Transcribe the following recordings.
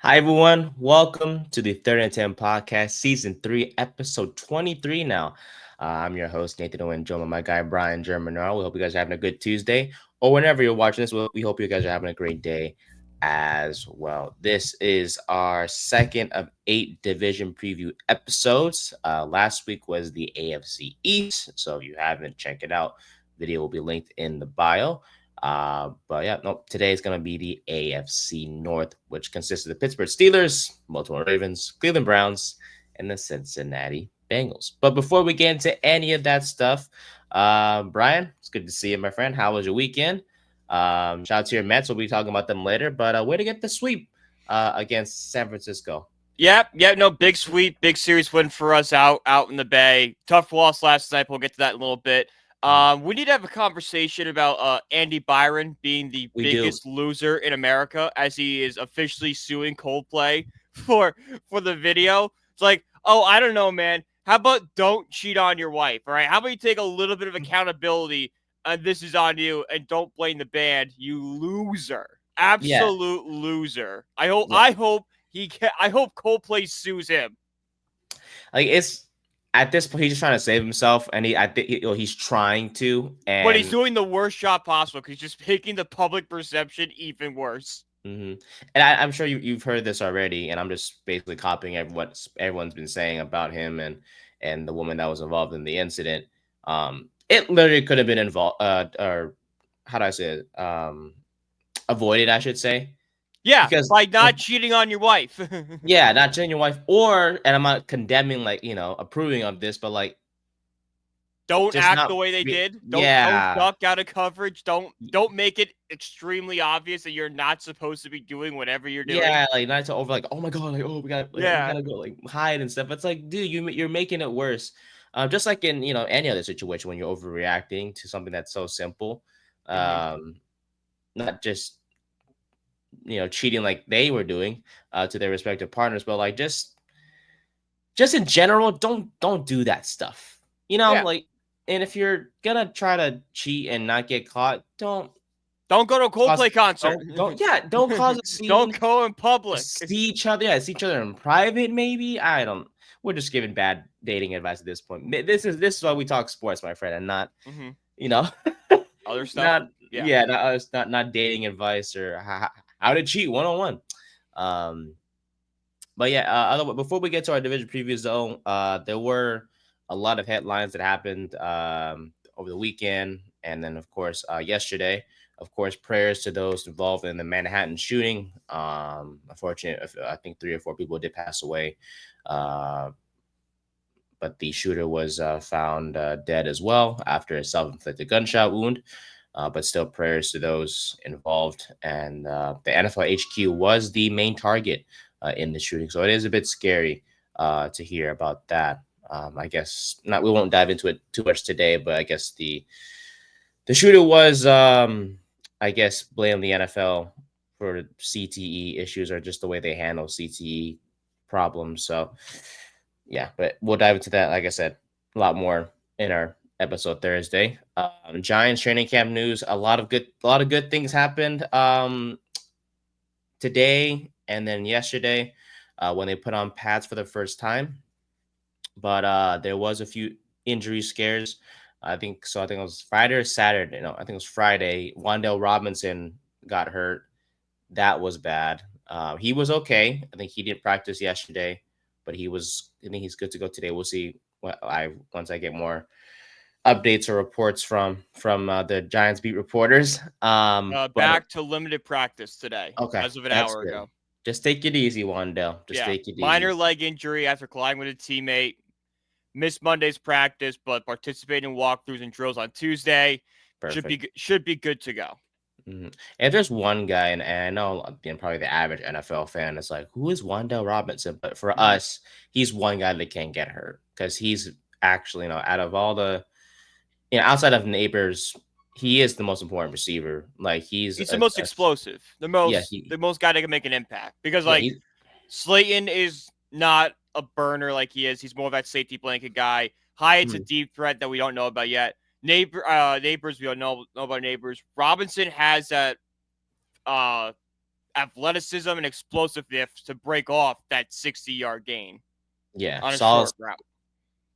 Hi, everyone. Welcome to the Third and 10 podcast, season 3, episode 23 now. I'm your host, Nathan Owen, joined by my guy, Brian Germanaro. We hope you guys are having a good Tuesday, or whenever you're watching this, we hope you guys are having a great day as well. This is our second of 8 division preview episodes. Last week was the AFC East, so if you haven't, check it out. Video will be linked in the bio. But yeah, no, today is going to be the AFC North, which consists of the Pittsburgh Steelers, Baltimore Ravens, Cleveland Browns, and the Cincinnati Bengals. But before we get into any of that stuff, Brian, it's good to see you, my friend. How was your weekend? Shout out to your Mets. We'll be talking about them later. But way to get the sweep against San Francisco. No, big sweep, big series win for us out in the Bay. Tough loss last night. We'll get to that in a little bit. We need to have a conversation about Andy Byron being the We do. biggest loser in America, as he is officially suing Coldplay for the video. It's like, oh, I don't know, man. How about don't cheat on your wife? All right, how about you take a little bit of accountability, and this is on you, and don't blame the band, you loser, Yeah. absolute loser. I hope Yeah. I hope Coldplay sues him. Like it's at this point, he's just trying to save himself, and I think he's trying to, But he's and doing the worst job possible because he's just making the public perception even worse. and I'm sure you've heard this already, and I'm just basically copying what everyone's been saying about him and the woman that was involved in the incident. It literally could have been involved, or how do I say it? Avoided, I should say, Yeah, because by not cheating on your wife. yeah, not cheating your wife, or and I'm not condemning, like approving of this, but like Don't just act not, the way they did. Don't yeah. duck out of coverage. Don't make it extremely obvious that you're not supposed to be doing whatever you're doing. Yeah, like not to over like, oh my god, like oh we Yeah. gotta go like hide and stuff. It's like, dude, you're making it worse. Just like in any other situation when you're overreacting to something that's so simple. hmm Um, Not just cheating like they were doing to their respective partners, but like just in general, don't do that stuff. Yeah. Like, and if you're gonna try to cheat and not get caught, Don't go to a cause Coldplay concert. don't cause a scene. Don't go in public. See each other, yeah, see each other in private, maybe. I don't. We're just giving bad dating advice at this point. This is why we talk sports, my friend, and not hmm you know, Other stuff. not Yeah. yeah, not dating advice or how to cheat 101. Um, but yeah, before we get to our division previews, though, there were a lot of headlines that happened over the weekend, and then of course yesterday. Of course, prayers to those involved in the Manhattan shooting. Unfortunately, I think 3 or 4 people did pass away, uh, but the shooter was found dead as well after a self-inflicted gunshot wound. But still, prayers to those involved. And the NFL HQ was the main target in the shooting, so it is a bit scary to hear about that. I guess not. We won't dive into it too much today, but I guess the shooter was, I guess, blame the NFL for CTE issues or just the way they handle CTE problems. So, yeah, but we'll dive into that. Like I said, a lot more in our episode Thursday. Giants training camp news. A lot of good things happened today and then yesterday when they put on pads for the first time. But there was a few injury scares. I think so. I think it was Friday or Saturday. No, I think it was Friday. Wandale Robinson got hurt. That was bad. He was okay. I think he didn't practice yesterday, but he was. I think he's good to go today. We'll see what once I get more updates or reports from the Giants beat reporters. But Back to limited practice today, okay, as of an that's hour good. ago. Just take it easy, Wandale. Just Yeah. take it easy. Minor leg injury after colliding with a teammate. Missed Monday's practice, but participating in walkthroughs and drills on Tuesday. Perfect. Should be good to go. If there's one guy, and I know probably the average NFL fan is like, who is Wandale Robinson? But for Mhm. us, he's one guy that can't get hurt because he's actually, out of all the, outside of neighbors, he is the most important receiver. Like He's the most explosive, yeah, the most guy that can make an impact. Because yeah, like Slayton is not a burner like he is. He's more of that safety blanket guy. Hyatt's a mhm, deep threat that we don't know about yet. Neighbors, we don't know about Neighbors. Robinson has that athleticism and explosiveness to break off that 60-yard gain Yeah, on a solid. short route.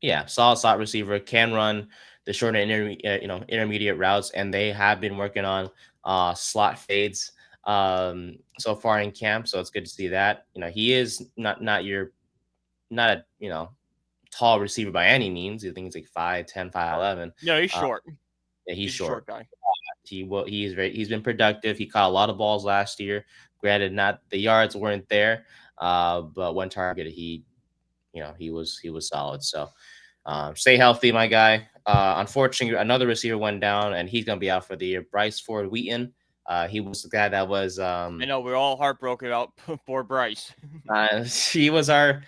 Yeah, solid slot receiver, can run the short and intermediate routes, and they have been working on slot fades so far in camp. So it's good to see that. He is not a tall receiver by any means. I think he's like 5'10", 5'11". No, he's Uh, short. yeah, he's He's a short short. guy. He's been productive. He caught a lot of balls last year. Granted, not the yards weren't there, but when targeted, he was solid. So stay healthy, my guy. Unfortunately, another receiver went down, and he's gonna be out for the year. Bryce Ford Wheaton. He was the guy that was I know we're all heartbroken about poor Bryce. he was our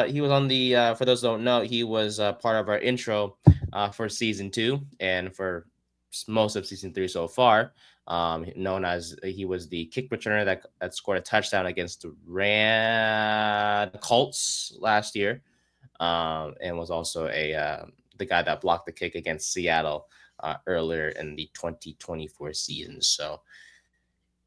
he was on the for those who don't know, he was part of our intro for season 2 and for most of season 3 so far. Known as he was the kick returner that scored a touchdown against the Colts last year, and was also the guy that blocked the kick against Seattle earlier in the 2024 season. So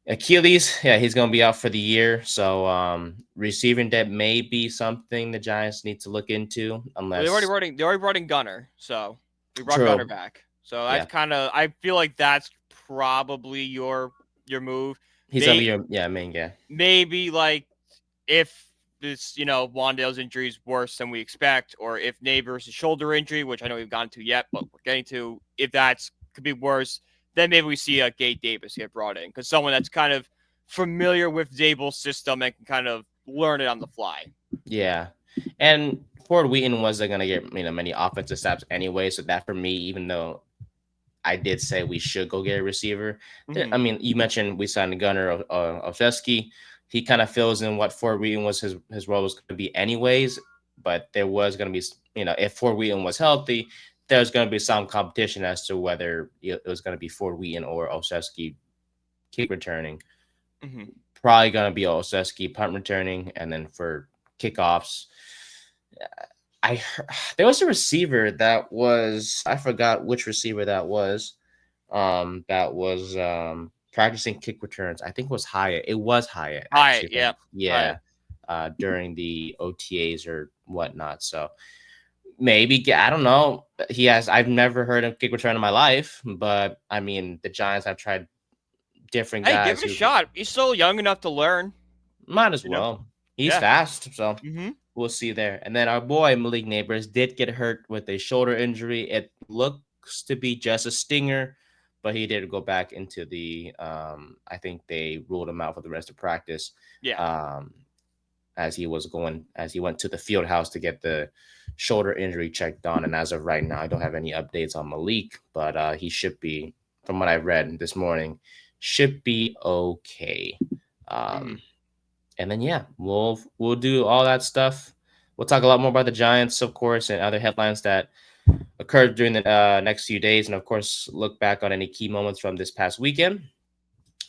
Achilles, yeah, he's going to be out for the year. So receiving depth may be something the Giants need to look into, Well, unless they already brought in Gunner, so we brought true. Gunner back. So that's Yeah, kind of, I feel like that's probably your move. he's going to be your main guy. Maybe like if this, Wandale's injury is worse than we expect, or if Neighbors' shoulder injury, which I know we've gotten to yet, but we're getting to, if that's could be worse, then maybe we see a Gabe Davis get brought in, because someone that's kind of familiar with Zable's system and can kind of learn it on the fly. Yeah, and Ford Wheaton wasn't going to get many offensive snaps anyway. So that for me, even though I did say we should go get a receiver. Mm-hmm. I mean, you mentioned we signed Gunnar Olszewski. He kind of fills in what Ford Wheaton was his role was going to be anyways. But there was going to be, if Ford Wheaton was healthy, there's going to be some competition as to whether it was going to be Ford Wheaton or Olszewski kick returning. Mm-hmm. Probably going to be Olszewski punt returning, and then for kickoffs, there was a receiver that was, I forgot which receiver that was practicing kick returns. I think it was Hyatt. It was Hyatt actually. Yeah. Yeah. During the OTAs or whatnot. So maybe, I don't know. I've never heard of kick return in my life, but I mean, the Giants have tried different Hey, guys give it a shot. He's still young enough to learn. might as well. He's Yeah. fast, so Mm-hmm. we'll see there. And then our boy Malik Neighbors did get hurt with a shoulder injury. It looks to be just a stinger, but he did go back into the I think they ruled him out for the rest of practice. Yeah. As he went to the field house to get the shoulder injury checked on. And as of right now, I don't have any updates on Malik, but he should be, from what I read this morning, should be okay. And then we'll do all that stuff. We'll talk a lot more about the Giants, of course, and other headlines that occurred during the next few days, and of course, look back on any key moments from this past weekend.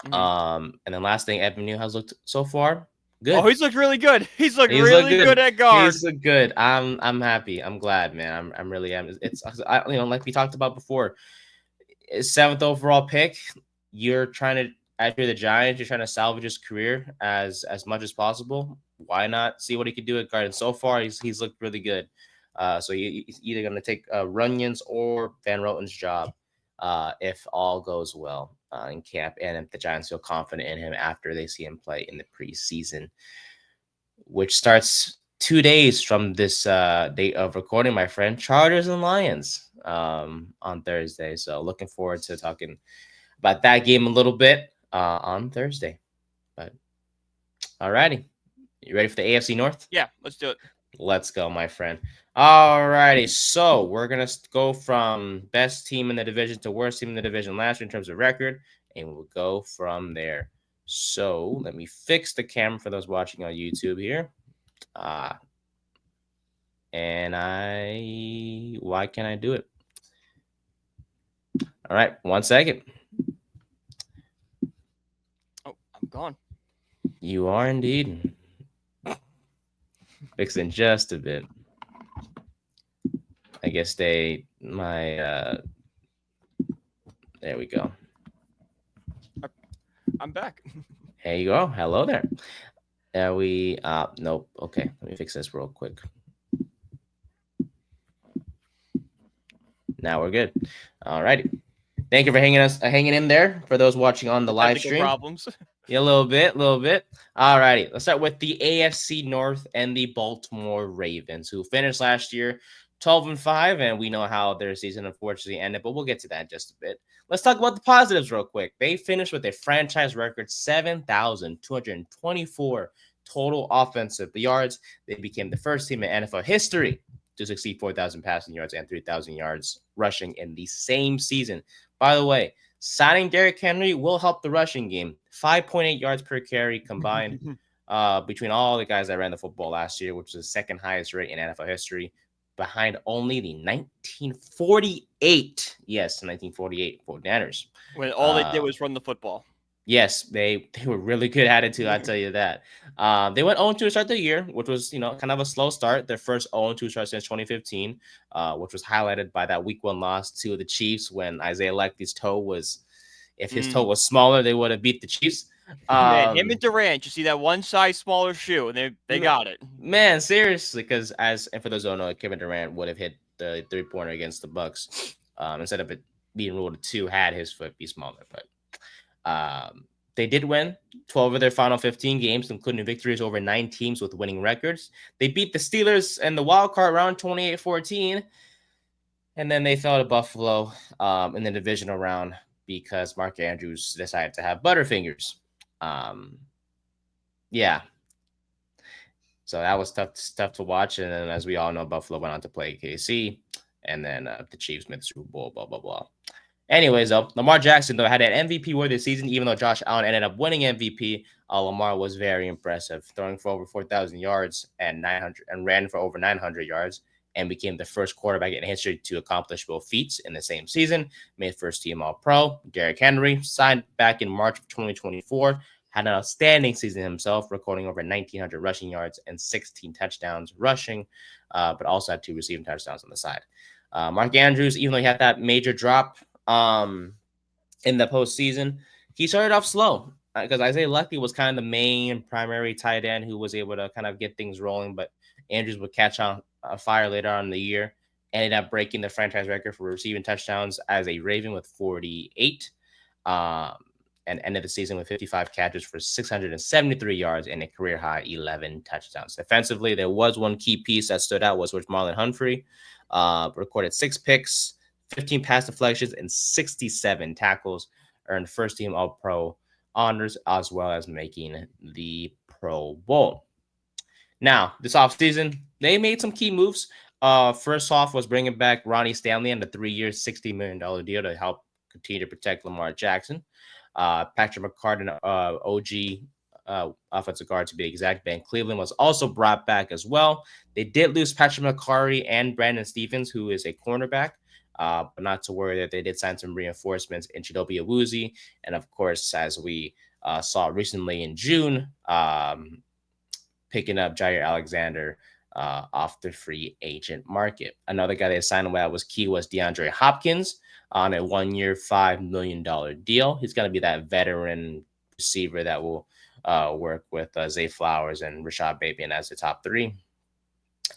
And then last thing, Evan New has looked so far good. Oh, he's looked really good. He's looked really good at guard. He's looked good. I'm happy. I'm glad, man. I'm really am. It's like we talked about before. 7th overall pick. You're trying to, after the Giants, you're trying to salvage his career as much as possible. Why not see what he could do at guard? And so far, he's looked really good. So he's either going to take Runyon's or Van Roten's job if all goes well in camp, and if the Giants feel confident in him after they see him play in the preseason, which starts 2 days from this date of recording, my friend. Chargers and Lions on Thursday. So looking forward to talking about that game a little bit on Thursday. But all righty. You ready for the AFC North? Yeah, let's do it. Let's go, my friend. All righty. So we're going to go from best team in the division to worst team in the division last year in terms of record, and we'll go from there. So let me fix the camera for those watching on YouTube here. And why can't I do it? All right, 1 second. Oh, I'm gone. You are indeed. Fixing just a bit. I guess there we go. I'm back. There you go. Hello there. Are we nope. Okay, let me fix this real quick. Now we're good. All righty. Thank you for hanging in there for those watching on the live Technical stream. problems. Yeah, a little bit, a little bit. All righty. Let's start with the AFC North and the Baltimore Ravens, who finished last year 12-5, and we know how their season unfortunately ended, but we'll get to that in just a bit. Let's talk about the positives real quick. They finished with a franchise record 7,224 total offensive yards. They became the first team in NFL history to succeed 4,000 passing yards and 3,000 yards rushing in the same season. By the way, signing Derrick Henry will help the rushing game. 5.8 yards per carry combined between all the guys that ran the football last year, which was the second highest rate in NFL history, behind only the 1948, yes, 1948 49ers. When all they did was run the football. Yes, they were really good at it too. I tell you that. They went 0-2 to start the year, which was kind of a slow start. Their first 0-2 start since 2015, which was highlighted by that Week 1 loss to the Chiefs when Isaiah Lecky's toe was, if his toe was smaller, they would have beat the Chiefs. Man, him and Durant, you see that one size smaller shoe, and they got it. Man, seriously, because and for those who don't know, Kevin Durant would have hit the 3-pointer against the Bucks instead of it being ruled a 2 had his foot be smaller, but. They did win 12 of their final 15 games, including victories over 9 teams with winning records. They beat the Steelers in the wild card round 28-14, and then they fell to Buffalo in the divisional round because Mark Andrews decided to have Butterfingers. Yeah. So that was tough to watch. And then, as we all know, Buffalo went on to play KC, and then the Chiefs made the Super Bowl, blah, blah, blah. Anyways, though, Lamar Jackson, though, had an MVP-worthy season, even though Josh Allen ended up winning MVP. Lamar was very impressive, throwing for over 4,000 yards and ran for over 900 yards, and became the first quarterback in history to accomplish both feats in the same season. Made first-team All-Pro. Derrick Henry signed back in March of 2024. Had an outstanding season himself, recording over 1,900 rushing yards and 16 touchdowns rushing, but also had 2 receiving touchdowns on the side. Mark Andrews, even though he had that major drop in the postseason, he started off slow because Isaiah Lucky was kind of the main primary tight end who was able to kind of get things rolling, but Andrews would catch on fire later on in the year. Ended up breaking the franchise record for receiving touchdowns as a Raven with 48, and ended the season with 55 catches for 673 yards and a career high 11 touchdowns. Defensively, there was one key piece that stood out, was Marlon Humphrey, recorded 6 picks, 15 pass deflections, and 67 tackles, earned first-team All-Pro honors, as well as making the Pro Bowl. Now, this offseason, they made some key moves. First off was bringing back Ronnie Stanley on the 3-year, $60 million deal to help continue to protect Lamar Jackson. Patrick McCartan, OG offensive guard to be exact, Ben Cleveland, was also brought back as well. They did lose Patrick McCarry and Brandon Stephens, who is a cornerback. But not to worry that they did sign some reinforcements in Chidobe Awuzie. And of course, as we saw recently in June, picking up Jair Alexander off the free agent market. Another guy they signed that was key was DeAndre Hopkins on a 1-year, $5 million deal. He's going to be that veteran receiver that will work with Zay Flowers and Rashad Bateman as the top 3.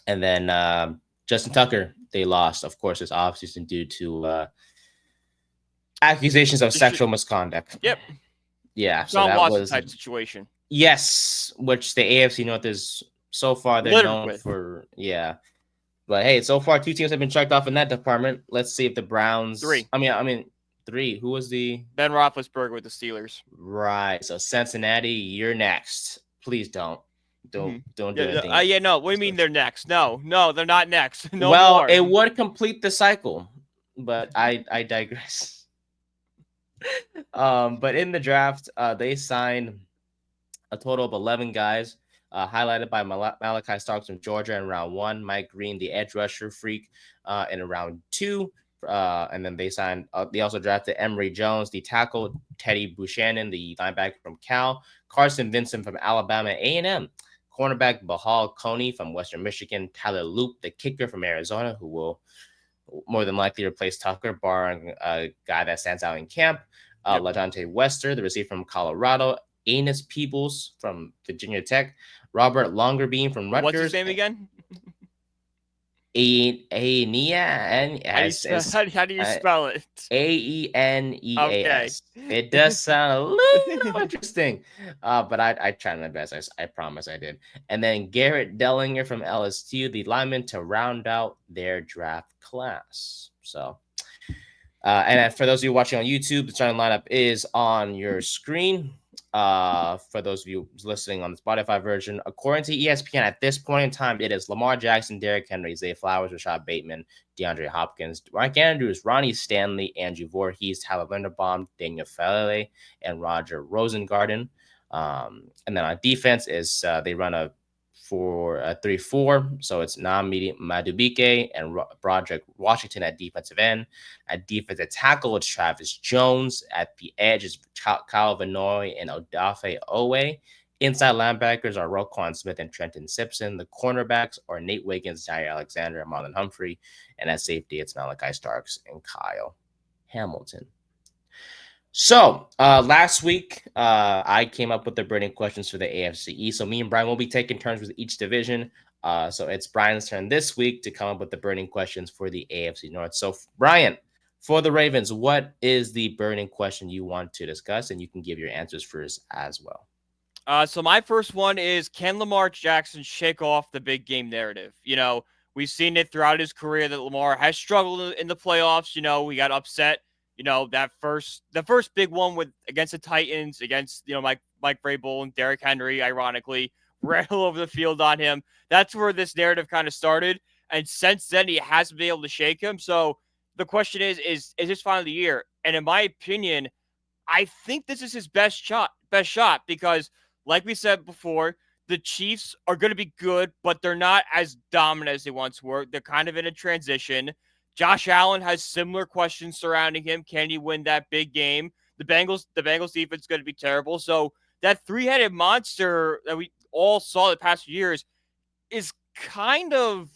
And then Justin Tucker, they lost, of course, this offseason due to accusations of sexual misconduct. Yep. Yeah. So that was type situation. Yes, which the AFC North is so far they're known for. Yeah. But hey, so far 2 teams have been checked off in that department. Let's see if the Browns. 3. I mean 3. Who was the Ben Roethlisberger with the Steelers? Right. So Cincinnati, you're next. Please don't do anything. Yeah, no. What do you mean they're next? No, they're not next. No well, more. It would complete the cycle, but I digress. But in the draft, they signed a total of 11 guys, highlighted by Malachi Starks from Georgia in round 1, Mike Green, the edge rusher freak, in round 2. And then they also drafted Emory Jones, the tackle, Teddy Buchanan, the linebacker from Cal, Carson Vincent from Alabama A&M, cornerback Bahal Coney from Western Michigan, Tyler Loop, the kicker from Arizona, who will more than likely replace Tucker, barring a guy that stands out in camp, LaDonte Wester, the receiver from Colorado, Enos Peebles from Virginia Tech, Robert Longerbeam from What's his Rutgers, name again? Aenia and How do you as spell? as How do you spell it? Okay. Aeneas. It does sound a little interesting, but I tried my best. I promise I did. And then Garrett Dellinger from LSU, the lineman, to round out their draft class. So, and for those of you watching on YouTube, the starting lineup is on your screen. For those of you listening on the Spotify version, according to ESPN, at this point in time, it is Lamar Jackson, Derrick Henry, Zay Flowers, Rashad Bateman, DeAndre Hopkins, Mike Andrews, Ronnie Stanley, Andrew Voorhees, Tyler Linderbaum, Daniel Fale, and Roger Rosengarten. And then on defense is they run a 4-3-4, so it's Namidi Madubike and Broderick Washington at defensive end. At defensive tackle, it's Travis Jones. At the edge is Kyle Vanoy and Odafe Owe. Inside linebackers are Roquan Smith and Trenton Simpson. The cornerbacks are Nate Wiggins, Jair Alexander, and Marlon Humphrey. And at safety, it's Malachi Starks and Kyle Hamilton. So last week, I came up with the burning questions for the AFC East. So me and Brian will be taking turns with each division. So it's Brian's turn this week to come up with the burning questions for the AFC North. So Brian, for the Ravens, what is the burning question you want to discuss? And you can give your answers first as well. So my first one is, can Lamar Jackson shake off the big game narrative? We've seen it throughout his career that Lamar has struggled in the playoffs. We got upset. The first big one against the Titans, against Mike Vrabel and Derrick Henry, ironically, ran all over the field on him. That's where this narrative kind of started. And since then, he hasn't been able to shake him. So the question is this finally the year? And in my opinion, I think this is his best shot because, like we said before, the Chiefs are going to be good, but they're not as dominant as they once were. They're kind of in a transition. Josh Allen has similar questions surrounding him. Can he win that big game? The Bengals defense is going to be terrible. So that three-headed monster that we all saw the past few years is kind of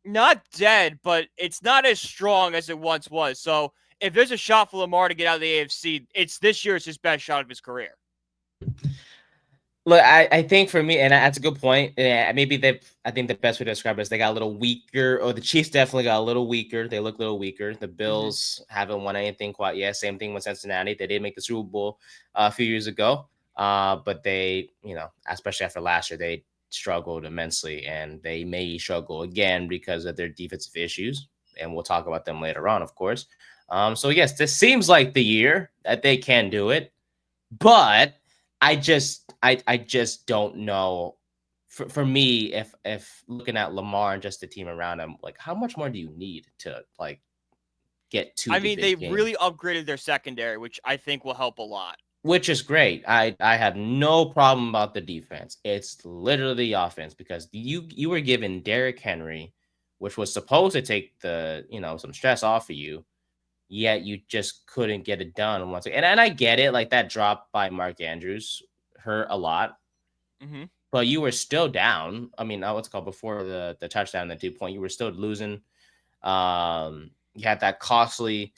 not dead, but it's not as strong as it once was. So if there's a shot for Lamar to get out of the AFC, it's this year is his best shot of his career. Look, I think for me, and that's a good point. Yeah, I think the best way to describe it is they got a little weaker, or the Chiefs definitely got a little weaker. They look a little weaker. The Bills haven't won anything quite yet. Same thing with Cincinnati. They did make the Super Bowl a few years ago, but they, especially after last year, they struggled immensely, and they may struggle again because of their defensive issues. And we'll talk about them later on, of course. So yes, this seems like the year that they can do it, but I just don't know. For me, if looking at Lamar and just the team around him, like how much more do you need to get to? I mean, they game? really upgraded their secondary, which I think will help a lot. Which is great. I have no problem about the defense. It's literally the offense because you were given Derrick Henry, which was supposed to take the some stress off of you. Yet you just couldn't get it done once again. And I get it, like that drop by Mark Andrews hurt a lot, but you were still down. I mean, what's called before the touchdown, the 2-point, you were still losing. You had that costly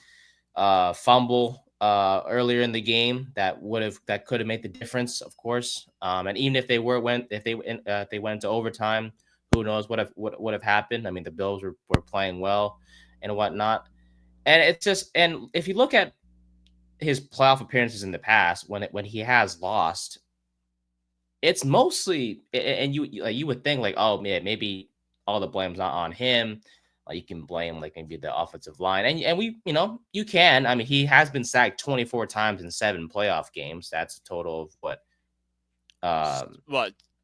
fumble earlier in the game that could have made the difference, of course. And even if they went into overtime, who knows what would have happened? I mean, the Bills were playing well and whatnot. And it's just, and if you look at his playoff appearances in the past, when he has lost, it's mostly, and you would think like, oh man, maybe all the blame's not on him. Like you can blame like maybe the offensive line, and we, you can. I mean, he has been sacked 24 times in 7 playoff games. That's a total of what?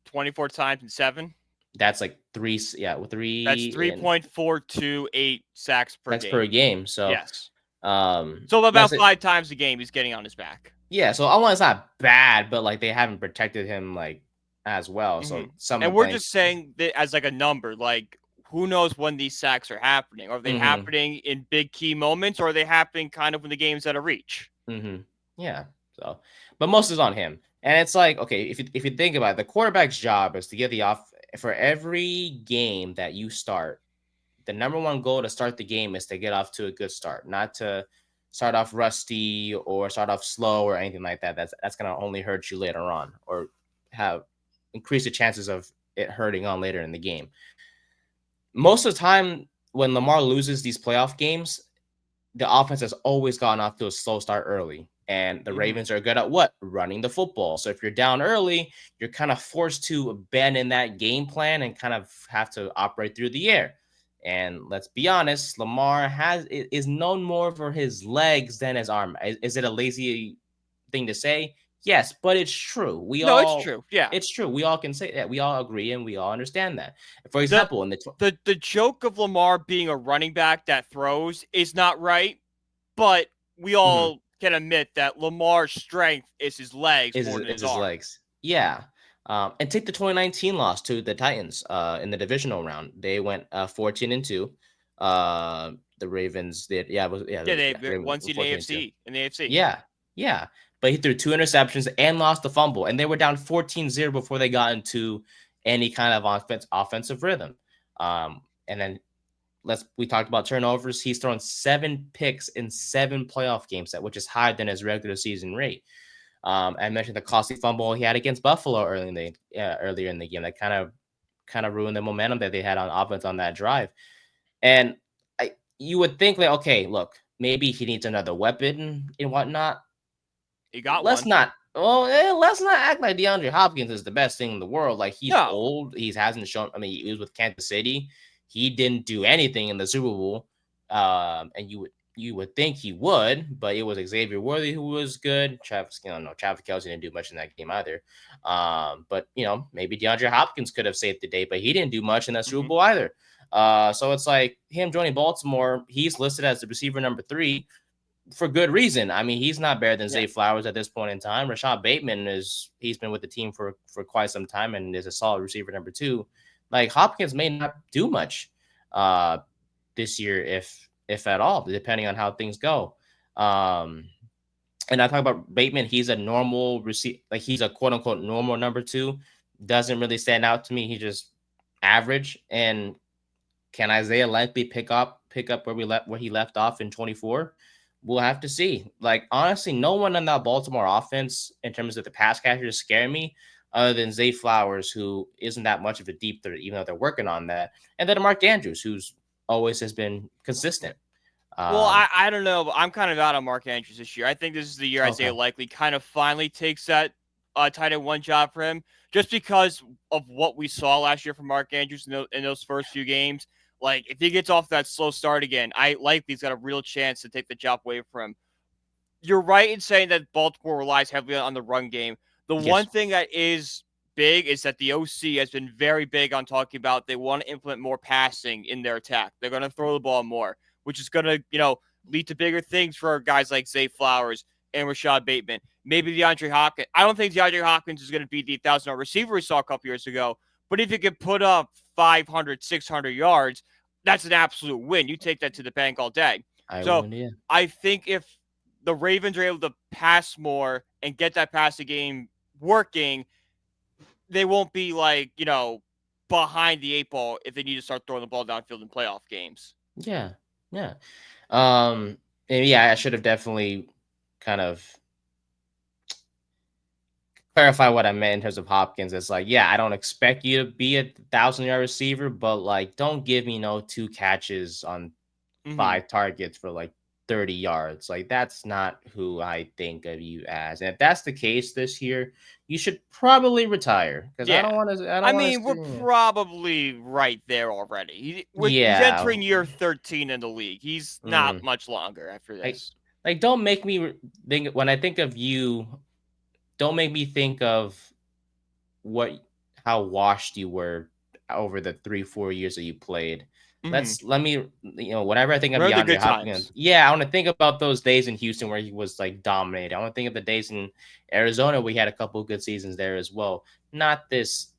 24 times in 7. That's like 3. Yeah, with 3. That's 3.428 sacks per game. So yes. So about 5 times a game he's getting on his back. Yeah, so Allen is not bad, but like they haven't protected him like as well. So and we're just saying that as like a number, like who knows when these sacks are happening? Are they happening in big key moments, or are they happening kind of when the game's out of reach? Yeah. So, but most is on him, and it's like, okay, if you think about it, the quarterback's job is to get for every game that you start. The number one goal to start the game is to get off to a good start, not to start off rusty or start off slow or anything like that. That's gonna only hurt you later on or have increase the chances of it hurting on later in the game. Most of the time when Lamar loses these playoff games, the offense has always gotten off to a slow start early. And the Mm-hmm. Ravens are good at what? Running the football. So if you're down early, you're kind of forced to abandon that game plan and kind of have to operate through the air. And let's be honest, Lamar is known more for his legs than his arm. Is it a lazy thing to say? Yes, but it's true. No, it's true. Yeah. It's true. We all can say that. We all agree and we all understand that. For The example, in the the joke of Lamar being a running back that throws is not right, but we Mhm. all can admit that Lamar's strength is his legs more than Is his his arm. legs. Yeah. And take the 2019 loss to the Titans in the divisional round. They went 14-2. The Ravens did. Yeah, it was Yeah, they yeah, Ravens one were seed in 14-2. the AFC. Yeah. Yeah. But he threw 2 interceptions and lost the fumble. And they were down 14-0 before they got into any kind of offensive rhythm. And then we talked about turnovers. He's thrown 7 picks in 7 playoff games, which is higher than his regular season rate. I mentioned the costly fumble he had against Buffalo earlier in the game that kind of ruined the momentum that they had on offense on that drive. And you would think like, okay, look, maybe he needs another weapon and whatnot. He got Let's one. not. Let's not act like DeAndre Hopkins is the best thing in the world. Like he's No. old. He hasn't shown. I mean, he was with Kansas City. He didn't do anything in the Super Bowl. And you would think he would, but it was Xavier Worthy who was good. Travis Kelce didn't do much in that game either. But maybe DeAndre Hopkins could have saved the day, but he didn't do much in that Super Mm-hmm. Bowl either. So it's like him joining Baltimore. He's listed as the receiver number 3 for good reason. I mean, he's not better than Yeah. Zay Flowers at this point in time. Rashad Bateman he's been with the team for quite some time and is a solid receiver number 2. Like Hopkins may not do much this year, if at all, depending on how things go. And I talk about Bateman, he's a normal receiver, like he's a quote unquote normal number 2. Doesn't really stand out to me. He just average. And can Isaiah likely pick up where he left off in 24? We'll have to see. Like honestly, no one in that Baltimore offense in terms of the pass catchers scare me other than Zay Flowers, who isn't that much of a deep threat, even though they're working on that. And then Mark Andrews, who's always has been consistent. Well, Um, I don't know, but I'm kind of out on Mark Andrews this year. I think this is the year Isaiah okay. likely kind of finally takes that tight end 1 job for him, just because of what we saw last year from Mark Andrews in those first few games. Like, if he gets off that slow start again, I likely he's got a real chance to take the job away from him. You're right in saying that Baltimore relies heavily on the run game. The one Yes. thing that is big is that the OC has been very big on talking about they want to implement more passing in their attack. They're going to throw the ball more, which is going to, lead to bigger things for guys like Zay Flowers and Rashad Bateman. Maybe DeAndre Hopkins. I don't think DeAndre Hopkins is going to be the 1,000-yard receiver we saw a couple years ago, but if he can put up 500, 600 yards, that's an absolute win. You take that to the bank all day. I So would, yeah. I think if the Ravens are able to pass more and get that passing game working, they won't be like, behind the 8 ball if they need to start throwing the ball downfield in playoff games. Yeah. Yeah. Um, and yeah, I should have definitely kind of clarify what I meant in terms of Hopkins. It's like, yeah, I don't expect you to be a 1,000-yard receiver, but like, don't give me 2 catches on Mm-hmm. 5 targets for like 30 yards. Like, that's not who I think of you as. And if that's the case this year, you should probably retire because I Yeah. don't want to. I I don't want mean, we're to. probably right there already. He's Yeah. entering year 13 in the league. He's not Mm, much longer after like, this. don't make me think when I think of you. Don't make me think of what how washed you were over the 3-4 years that you played. Mm-hmm. Let me whenever I think of Remember the DeAndre good Hopkins, times. yeah, I want to think about those days in Houston where he was like dominating. I want to think of the days in Arizona we had a couple of good seasons there as well. Not this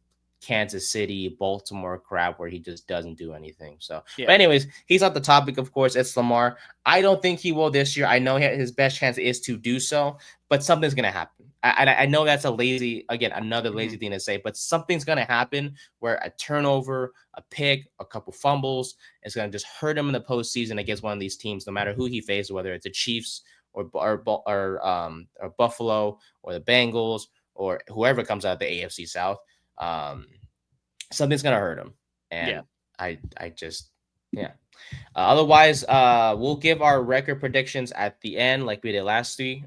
Kansas City, Baltimore crap where he just doesn't do anything. So, but Yeah. anyways, he's not the topic, of course. It's Lamar. I don't think he will this year. I know his best chance is to do so, but something's gonna happen. I know that's another lazy thing to say, but something's gonna happen where a turnover, a pick, a couple fumbles is gonna just hurt him in the postseason against one of these teams, no matter who he faces, whether it's the Chiefs or Buffalo or the Bengals or whoever comes out of the AFC South. Um, Something's gonna hurt him, Yeah. and I just yeah. Otherwise, we'll give our record predictions at the end, like we did last week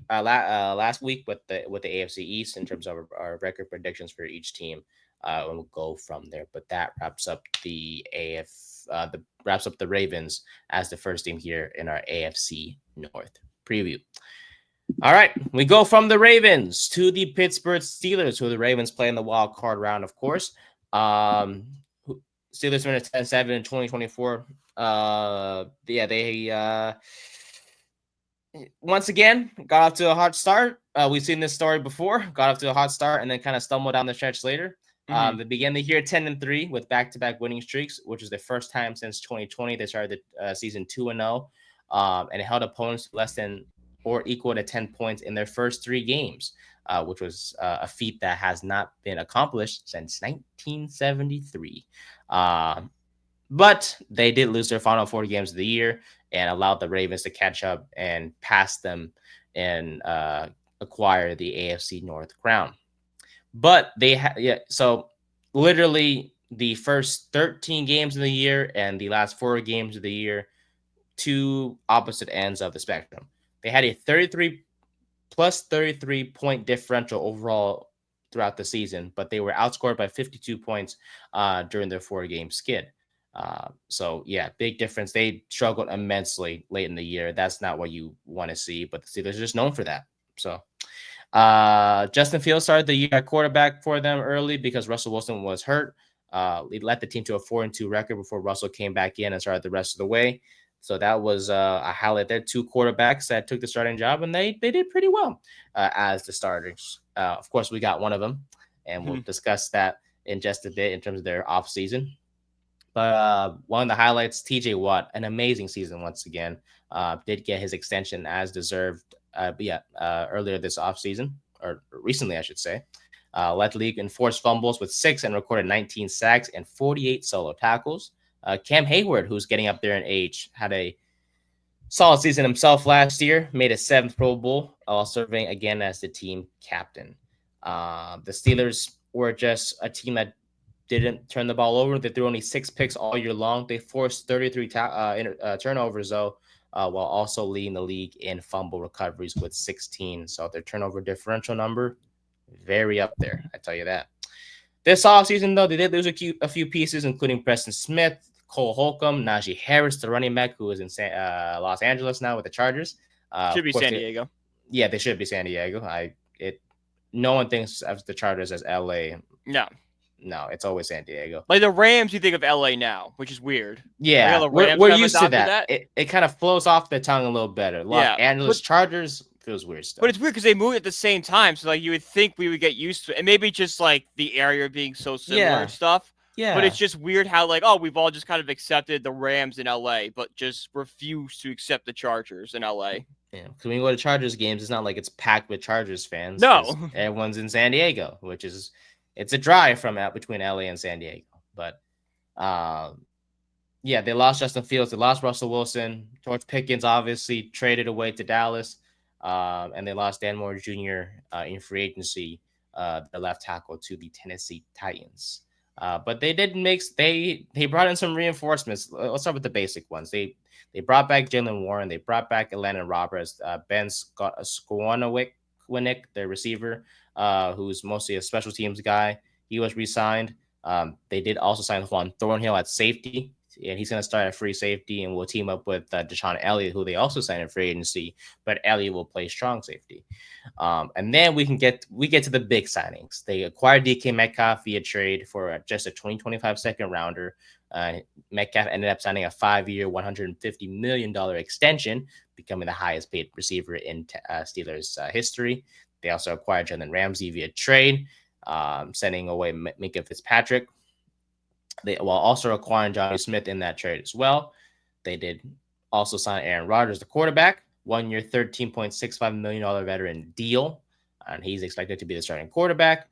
with the AFC East in terms of our record predictions for each team, and we'll go from there. But that wraps up the Ravens as the first team here in our AFC North preview. All right, we go from the Ravens to the Pittsburgh Steelers, who the Ravens play in the wild card round, of course. Steelers win 10-7 in 2024. They once again got off to a hot start. We've seen this story before. Got off to a hot start and then kind of stumbled down the stretch later. They began the year 10-3 with back-to-back winning streaks, which is the first time since 2020 they started the season 2-0, and held opponents to less than or equal to 10 points in their first 3 games, which was a feat that has not been accomplished since 1973. But they did lose their final 40 games of the year and allowed the Ravens to catch up and pass them and acquire the AFC North crown. But so literally the first 13 games of the year and the last 4 games of the year, two opposite ends of the spectrum. They had a 33 point differential overall throughout the season, but they were outscored by 52 points during their 4-game skid. So yeah, big difference. They struggled immensely late in the year. That's not what you want to see, but the Steelers are just known for that. So Justin Fields started the year at quarterback for them early because Russell Wilson was hurt. He led the team to a 4-2 record before Russell came back in and started the rest of the way. So that was a highlight there. 2 quarterbacks that took the starting job, and they did pretty well as the starters. Of course, we got one of them, and we'll discuss that in just a bit in terms of their offseason. But one of the highlights, TJ Watt, an amazing season once again. Did get his extension as deserved earlier this offseason, or recently, I should say. Led the league in forced fumbles with 6 and recorded 19 sacks and 48 solo tackles. Cam Hayward, who's getting up there in age, had a solid season himself last year, made a 7th Pro Bowl while serving again as the team captain. The Steelers were just a team that didn't turn the ball over. They threw only 6 picks all year long. They forced 33 turnovers, though, while also leading the league in fumble recoveries with 16. So their turnover differential number, very up there, I tell you that. This offseason, though, they did lose a few pieces, including Preston Smith, Cole Holcomb, Najee Harris, the running back, who is in Los Angeles now with the Chargers. Should be San Diego. Yeah, they should be San Diego. No one thinks of the Chargers as LA. No, it's always San Diego. Like the Rams, you think of LA now, which is weird. Yeah, like we're used to that. It kind of flows off the tongue a little better. Los Angeles Chargers feels weird stuff. But it's weird because they moved at the same time, so like you would think we would get used to it, and maybe just like the area being so similar and stuff. Yeah. But it's just weird how like we've all just kind of accepted the Rams in LA, but just refuse to accept the Chargers in LA. Yeah, because when you go to Chargers games, it's not like it's packed with Chargers fans. No, everyone's in San Diego, which is. It's a drive from out between LA and San Diego. But they lost Justin Fields. They lost Russell Wilson. George Pickens obviously traded away to Dallas. And they lost Dan Moore Jr. In free agency, the left tackle, to the Tennessee Titans. But they did they brought in some reinforcements. Let's start with the basic ones. They brought back Jalen Warren. They brought back Elandon Roberts. Ben Skowronek, their receiver, who's mostly a special teams guy. He was re-signed. They did also sign Juan Thornhill at safety, and he's going to start at free safety, and will team up with Deshaun Elliott, who they also signed in free agency, but Elliott will play strong safety. And then we get to the big signings. They acquired DK Metcalf via trade for just a 2025 second rounder. Metcalf ended up signing a 5-year, $150 million extension, becoming the highest paid receiver in Steelers history. They also acquired Jalen Ramsey via trade. sending away Minka Fitzpatrick. They while also acquiring Johnny Smith in that trade as well. They did also sign Aaron Rodgers, the quarterback, 1 year, $13.65 million veteran deal, and he's expected to be the starting quarterback.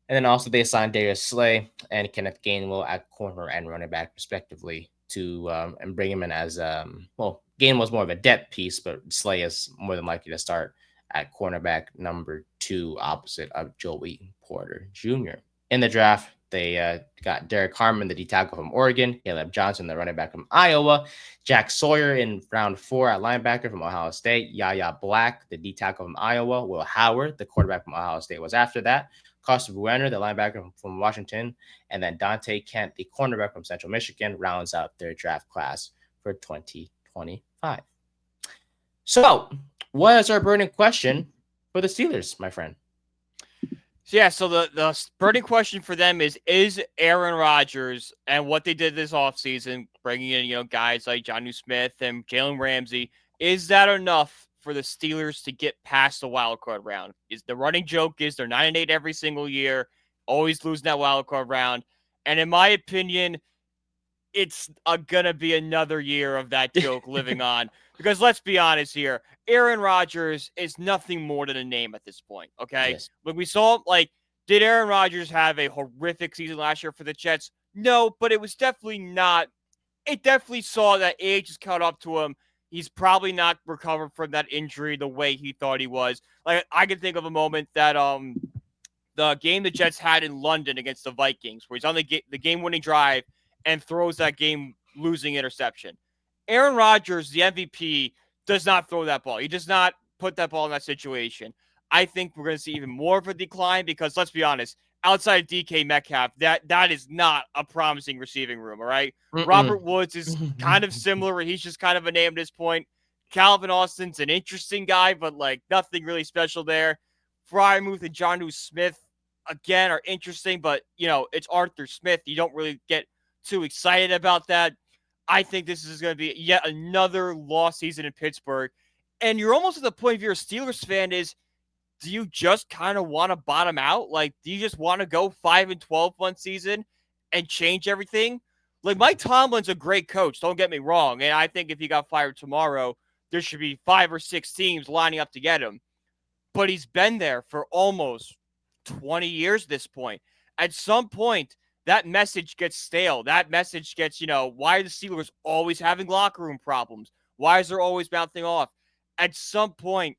And then also they signed Darius Slay and Kenneth Gainwell at corner and running back respectively to and bring him in as well. Gainwell was more of a depth piece, but Slay is more than likely to start at cornerback number 2 opposite of Joey Porter Jr. In the draft, they got Derek Harmon, the D tackle from Oregon, Caleb Johnson, the running back from Iowa, Jack Sawyer in round 4 at linebacker from Ohio State, Yaya Black, the D tackle from Iowa, Will Howard, the quarterback from Ohio State, was after that. Costa Buener, the linebacker from Washington, and then Dante Kent, the cornerback from Central Michigan, rounds out their draft class for 2025. So, what is our burning question for the Steelers, my friend? Yeah, so the burning question for them is Aaron Rodgers and what they did this offseason, bringing in, guys like Jonnu Smith and Jalen Ramsey, is that enough for the Steelers to get past the wild card round? Is the running joke is they're 9-8 every single year, always losing that wild card round. And in my opinion, it's gonna be another year of that joke living on. Because let's be honest here, Aaron Rodgers is nothing more than a name at this point, okay? Yes. When we saw, did Aaron Rodgers have a horrific season last year for the Jets? No, but it was definitely not. It definitely saw that age has caught up to him. He's probably not recovered from that injury the way he thought he was. Like, I can think of a moment that the game the Jets had in London against the Vikings, where he's on the game-winning drive and throws that game-losing interception. Aaron Rodgers, the MVP, does not throw that ball. He does not put that ball in that situation. I think we're going to see even more of a decline because, let's be honest, outside of DK Metcalf, that is not a promising receiving room, all right? Robert Woods is kind of similar. He's just kind of a name at this point. Calvin Austin's an interesting guy, but, nothing really special there. Freiermuth and Jonnu Smith, again, are interesting, but, it's Arthur Smith. You don't really get too excited about that. I think this is going to be yet another lost season in Pittsburgh. And you're almost at the point, if you're a Steelers fan, do you just kind of want to bottom out? Do you just want to go 5-12 one season and change everything? Mike Tomlin's a great coach, don't get me wrong. And I think if he got fired tomorrow, there should be 5 or 6 teams lining up to get him. But he's been there for almost 20 years at this point. At some point, that message gets stale. That message gets, why are the Steelers always having locker room problems? Why is there always bouncing off? At some point,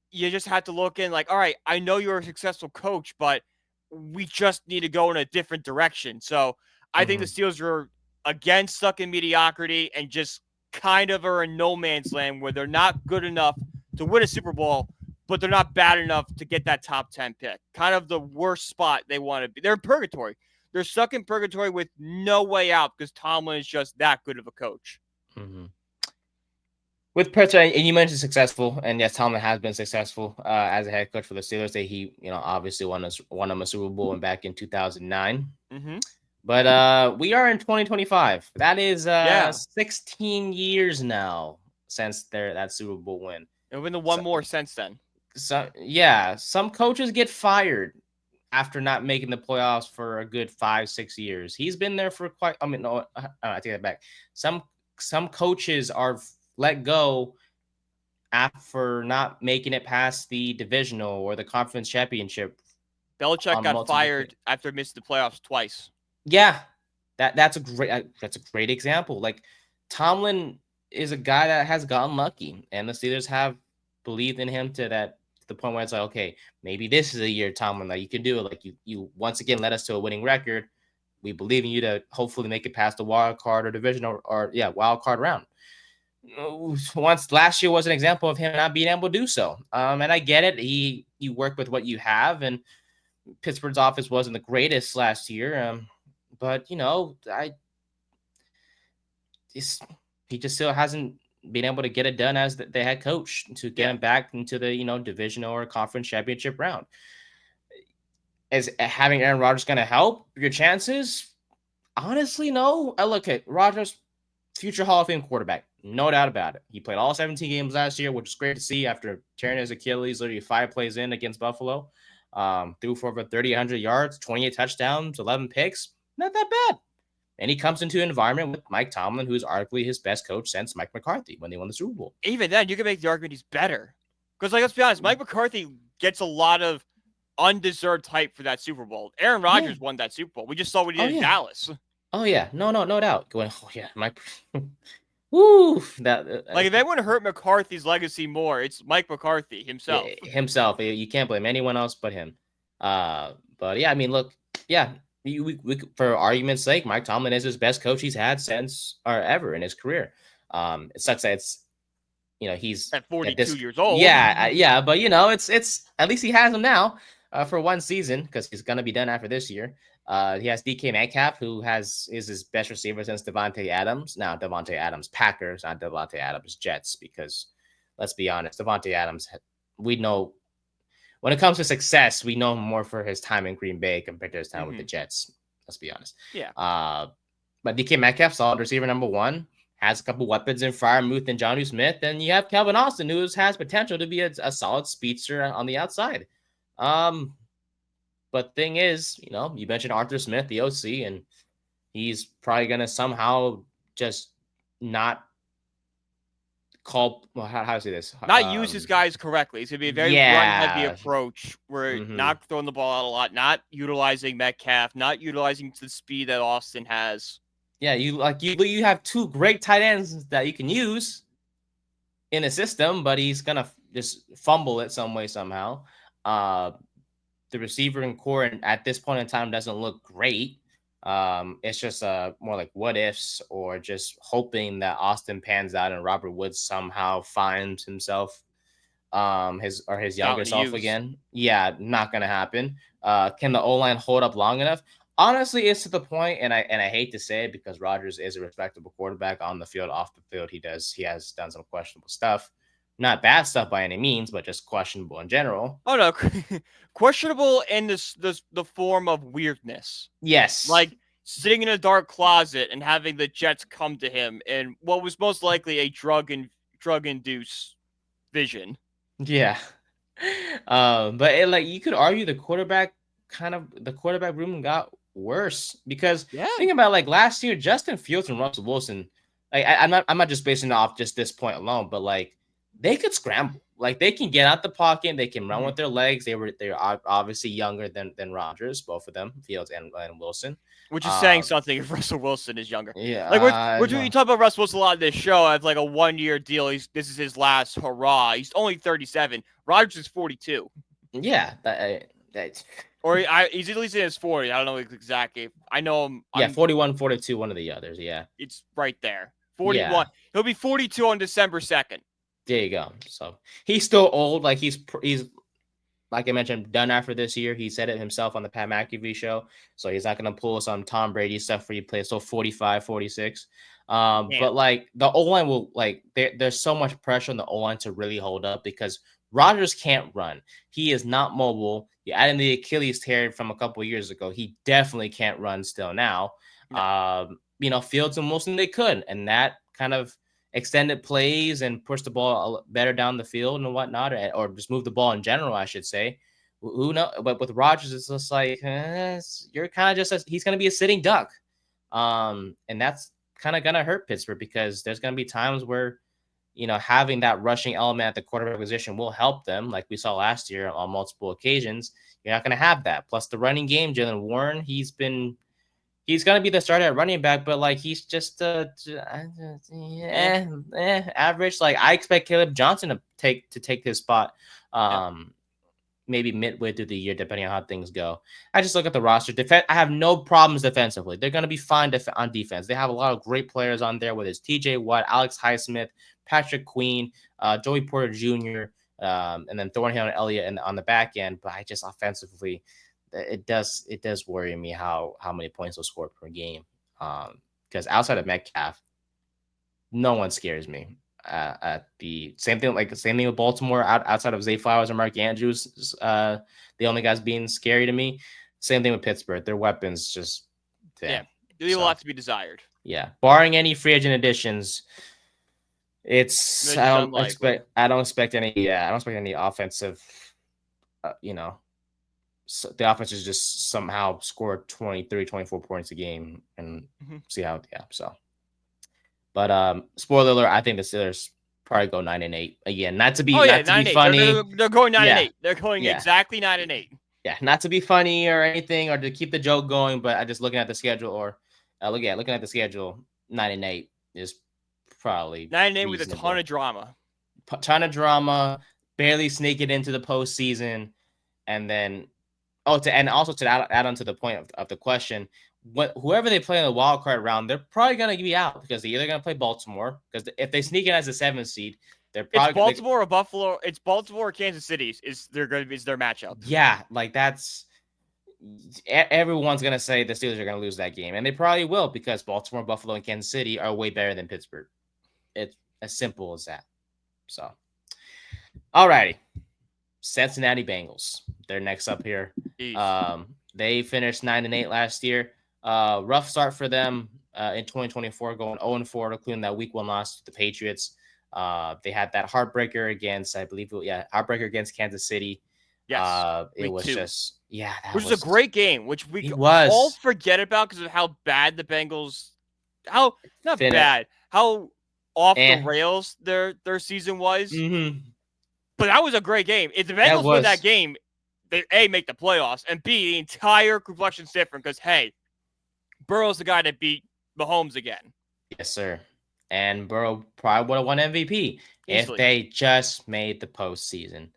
you just have to look in all right, I know you're a successful coach, but we just need to go in a different direction. So I think the Steelers are, again, stuck in mediocrity and just kind of are in no man's land where they're not good enough to win a Super Bowl, but they're not bad enough to get that top 10 pick. Kind of the worst spot they want to be. They're in purgatory. They're stuck in purgatory with no way out because Tomlin is just that good of a coach. With Pittsburgh, and you mentioned successful, and yes, Tomlin has been successful as a head coach for the Steelers. He, obviously won them a Super Bowl back in 2009. But we are in 2025. That is 16 years now since that Super Bowl win. And win the one more since then. So some coaches get fired after not making the playoffs for a good 5-6 years. He's been there for quite. I take that back. Some coaches are let go after not making it past the divisional or the conference championship. Belichick got fired after missing the playoffs twice. Yeah, that's a great example. Tomlin is a guy that has gotten lucky, and the Steelers have believed in him to the point where it's okay, maybe this is a year, Tomlin, that you can do it. You once again led us to a winning record. We believe in you to hopefully make it past the wild card or divisional wild card round. Once last year was an example of him not being able to do so. And I get it. You work with what you have, and Pittsburgh's offense wasn't the greatest last year. But he just still hasn't been able to get it done as the head coach to get him back into the divisional or conference championship round. Is having Aaron Rodgers going to help your chances? Honestly, no. I look at Rodgers, future Hall of Fame quarterback, no doubt about it. He played all 17 games last year, which is great to see after tearing his Achilles literally 5 plays in against Buffalo. Threw for over 3,800 yards, 28 touchdowns, 11 picks. Not that bad. And he comes into an environment with Mike Tomlin, who's arguably his best coach since Mike McCarthy when they won the Super Bowl. Even then, you can make the argument he's better. Because, like, let's be honest, Mike McCarthy gets a lot of undeserved hype for that Super Bowl. Aaron Rodgers won that Super Bowl. We just saw what he did in Dallas. Oh, yeah. No doubt. Going, oh, yeah, Mike. Woo! Like, if anyone hurt McCarthy's legacy more, it's Mike McCarthy himself. Himself. You can't blame anyone else but him. But, yeah, I mean, look, yeah. We for argument's sake, Mike Tomlin is his best coach he's had since or ever in his career. It sucks that it's, he's at 42 years old. Yeah, but it's at least he has him now for one season because he's gonna be done after this year. He has DK Metcalf, who is his best receiver since Devontae Adams. Now Devontae Adams Packers, not Devontae Adams Jets, because let's be honest, Devontae Adams, we know. When it comes to success, we know him more for his time in Green Bay compared to his time with the Jets. Let's be honest. Yeah. But DK Metcalf, solid receiver number one, has a couple weapons in Freiermuth and Jonnu Smith. And you have Calvin Austin, who has potential to be a solid speedster on the outside. But thing is, you mentioned Arthur Smith, the OC, and he's probably going to somehow just not how do I say this? Not use his guys correctly. It's going to be a very run-heavy approach where not throwing the ball out a lot, not utilizing Metcalf, not utilizing the speed that Austin has. Yeah, you have two great tight ends that you can use in a system, but he's going to just fumble it some way, somehow. The receiver and core at this point in time doesn't look great. It's just more like what ifs or just hoping that Austin pans out and Robert Woods somehow finds himself his younger self again. Yeah, not gonna happen. Can the O-line hold up long enough? Honestly, it's to the point, and I hate to say it because Rodgers is a respectable quarterback on the field, off the field. He has done some questionable stuff. Not bad stuff by any means, but just questionable in general. Oh no, questionable in the form of weirdness. Yes, like sitting in a dark closet and having the Jets come to him in what was most likely a drug-induced vision. Yeah, but you could argue the quarterback room got worse because think about last year, Justin Fields and Russell Wilson. I'm not just basing it off just this point alone, but they could scramble. They can get out the pocket. They can run with their legs. They're obviously younger than Rodgers, both of them, Fields and Wilson. Which is saying something if Russell Wilson is younger. Yeah. You talk about Russell Wilson a lot in this show as a 1-year deal. This is his last hurrah. He's only 37. Rodgers is 42. Yeah. He's at least in his 40s. I don't know exactly. I know him. Yeah, 41, 42, one of the others. Yeah. It's right there. 41. Yeah. He'll be 42 on December 2nd. There you go. So he's still old. He's like I mentioned, done after this year. He said it himself on the Pat McAfee show. So he's not going to pull some Tom Brady stuff where you play 45, 46. But the O-line will there's so much pressure on the O-line to really hold up because Rodgers can't run. He is not mobile. You add in the Achilles tear from a couple of years ago. He definitely can't run still now. No. Fields and Wilson, they could. And that kind of extended plays and push the ball better down the field and whatnot, or just move the ball in general, I should say. Who knows? But with Rodgers, it's just you're kind of just he's going to be a sitting duck. And that's kind of going to hurt Pittsburgh because there's going to be times where, having that rushing element at the quarterback position will help them, like we saw last year on multiple occasions. You're not going to have that. Plus the running game, Jalen Warren, he's going to be the starter at running back, but he's just average. I expect Caleb Johnson to take his spot, maybe midway through the year, depending on how things go. I just look at the roster. I have no problems defensively. They're going to be fine on defense. They have a lot of great players on there, whether it's T.J. Watt, Alex Highsmith, Patrick Queen, Joey Porter Jr., and then Thornhill and Elliott on the back end. But I just offensively, it does worry me how many points they'll score per game. Because outside of Metcalf, no one scares me. At the same thing with Baltimore, outside of Zay Flowers and Mark Andrews, the only guys being scary to me. Same thing with Pittsburgh. Their weapons just leave a lot to be desired. Yeah, barring any free agent additions, I don't expect any offensive, so the offense is just somehow score 23, 24 points a game and Mhm. see how, yeah. So, but spoiler alert, I think the Steelers probably go 9-8 again. Oh yeah, Not to be 9-8. funny. They're going nine and Yeah, eight. They're going yeah, exactly 9-8. yeah. Not to be funny or anything or to keep the joke going, but I just looking at the schedule or looking at the schedule, 9-8 is probably 9-8 with a ton reasonable. of drama. Ton of drama, barely sneaking into the postseason, and then and also to add on to the point of the question, whoever they play in the wild card round, they're probably gonna be out because they're either gonna play Baltimore because if they sneak in as a 7th seed, they're It's probably Baltimore or Buffalo. It's Baltimore or Kansas City is their matchup. yeah, like that's everyone's gonna say the Steelers are gonna lose that game, and they probably will because Baltimore, Buffalo, and Kansas City are way better than Pittsburgh. It's as simple as that. So, alrighty. Cincinnati Bengals. They're next up here. They finished 9-8 last year. Rough start for them in 2024, going 0-4, including that Week 1 loss to the Patriots. They had that heartbreaker against, I believe, heartbreaker against Kansas City. Yes, It Week was 2. just, yeah, Which was a great game, which we it all was forget about because of how bad the Bengals, how not Finna, bad, how off the and rails their season was. mm-hmm, But that was a great game. If the that Bengals win that was game, they A, make the playoffs, and B, the entire complexion's different because hey, Burrow's the guy that beat Mahomes again. yes, sir. And Burrow probably would have won MVP if Easily. they just made the postseason.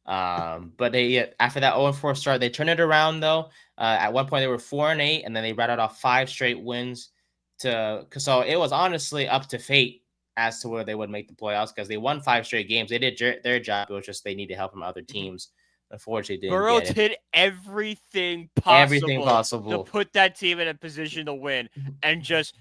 But they after that 0-4 start, they turned it around though. At one point they were 4-8, and then they rattled off 5 straight wins so it was honestly up to fate as to whether they would make the playoffs because they won 5 straight games. They did their job. It was just they needed help from other teams. Unfortunately, didn't Burrow get it. did everything Everything possible to possible. put that team in a position to win, and just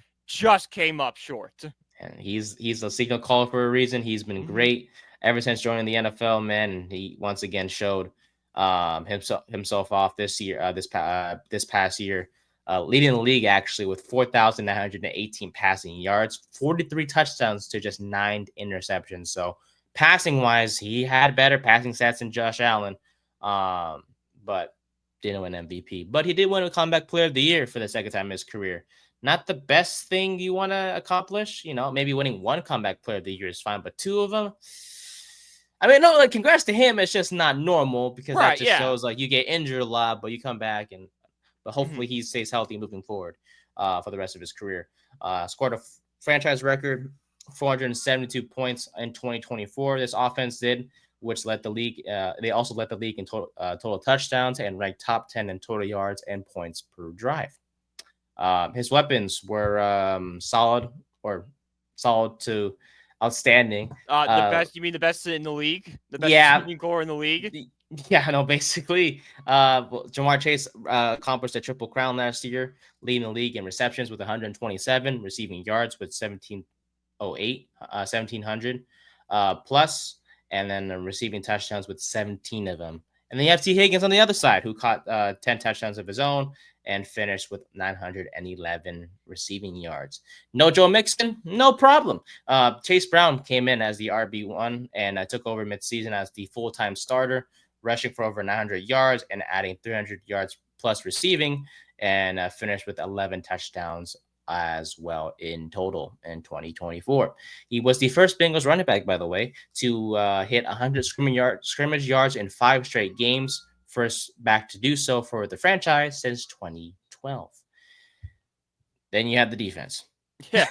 came up short. And he's a signal caller for a reason. He's been great ever since joining the NFL, man. And he once again showed himself off this year, this past year, leading the league actually with 4,918 passing yards, 43 touchdowns to just 9 interceptions. So passing wise, he had better passing stats than Josh Allen, but didn't win MVP. But he did win a comeback player of the year for the second time in his career. Not the best thing you want to accomplish, maybe winning one comeback player of the year is fine, but 2 of them, I mean, no, like congrats to him. It's just not normal because that Right, just yeah. shows like you get injured a lot, but you come back but hopefully he stays healthy moving forward for the rest of his career. Scored a franchise record 472 points in 2024. This offense did, which led the league. They also led the league in total touchdowns and ranked top 10 in total yards and points per drive. His weapons were solid to outstanding. The best? You mean the best in the league? The best Yeah, receiving core in the league? yeah, no, basically, Jamar Chase accomplished a triple crown last year, leading the league in receptions with 127, receiving yards with 1700 plus, and then receiving touchdowns with 17 of them. And then you have T. Higgins on the other side, who caught 10 touchdowns of his own and finished with 911 receiving yards. No Joe Mixon, no problem. Chase Brown came in as the RB1 and took over midseason as the full-time starter, rushing for over 900 yards and adding 300 yards plus receiving, and finished with 11 touchdowns as well in total in 2024. He was the first Bengals running back, by the way, to hit 100 scrimmage yards in 5 straight games. First back to do so for the franchise since 2012. Then you have the defense. Yeah.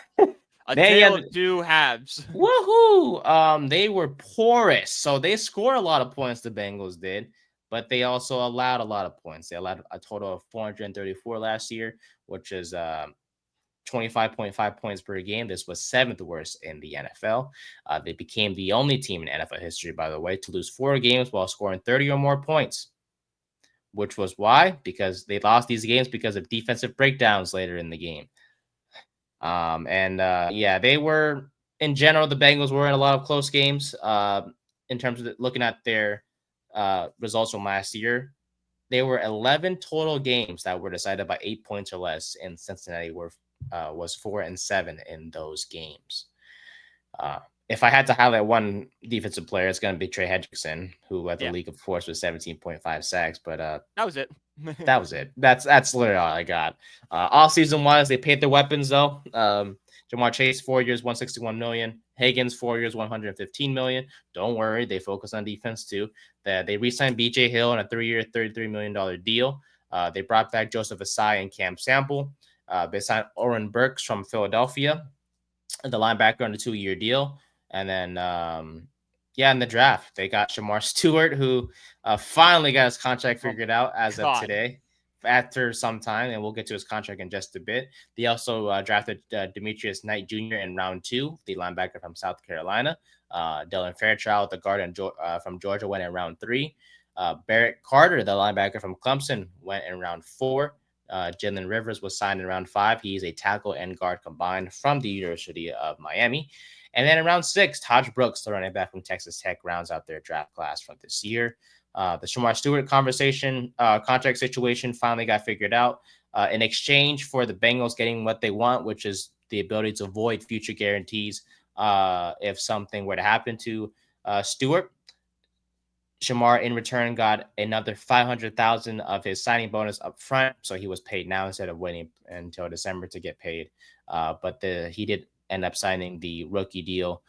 A tale of 2 halves. Woohoo! They were porous. So they scored a lot of points, the Bengals did, but they also allowed a lot of points. They allowed a total of 434 last year, which is 25.5 points per game. This was 7th worst in the NFL. They became the only team in NFL history, by the way, to lose 4 games while scoring 30 or more points. Which was why? Because they lost these games because of defensive breakdowns later in the game. They were, in general, the Bengals were in a lot of close games. In terms of looking at their results from last year, there were 11 total games that were decided by 8 points or less, and Cincinnati was 4-7 in those games. if I had to highlight one defensive player, it's going to be Trey Hendrickson, who led the Yeah, league, of course, with 17.5 sacks. But that was it. that was it. That's literally all I got. All season wise, they paid their weapons though. Jamar Chase 4 years, 161 million. Higgins 4 years, 115 million. Don't worry, they focus on defense too. That they re-signed BJ Hill on a 3-year, $33 million deal. They brought back Joseph Asai and Cam Sample. They signed Oren Burks from Philadelphia, the linebacker on a 2-year deal. And then yeah, in the draft, they got Shamar Stewart, who finally got his contract Oh figured out as of God. today after some time, and we'll get to his contract in just a bit. They also drafted Demetrius Knight Jr. in round 2, the linebacker from South Carolina. Dylan Fairchild, the guard from Georgia, went in round 3. Barrett Carter, the linebacker from Clemson, went in round 4. Jalen Rivers was signed in round 5. He is a tackle and guard combined from the University of Miami. And then in round 6, Taj Brooks, the running back from Texas Tech, rounds out their draft class from this year. The Shamar Stewart contract situation finally got figured out in exchange for the Bengals getting what they want, which is the ability to avoid future guarantees if something were to happen to Stewart. Shamar in return got another 500,000 of his signing bonus up front, so he was paid now instead of waiting until December to get paid. But he did end up signing the rookie deal,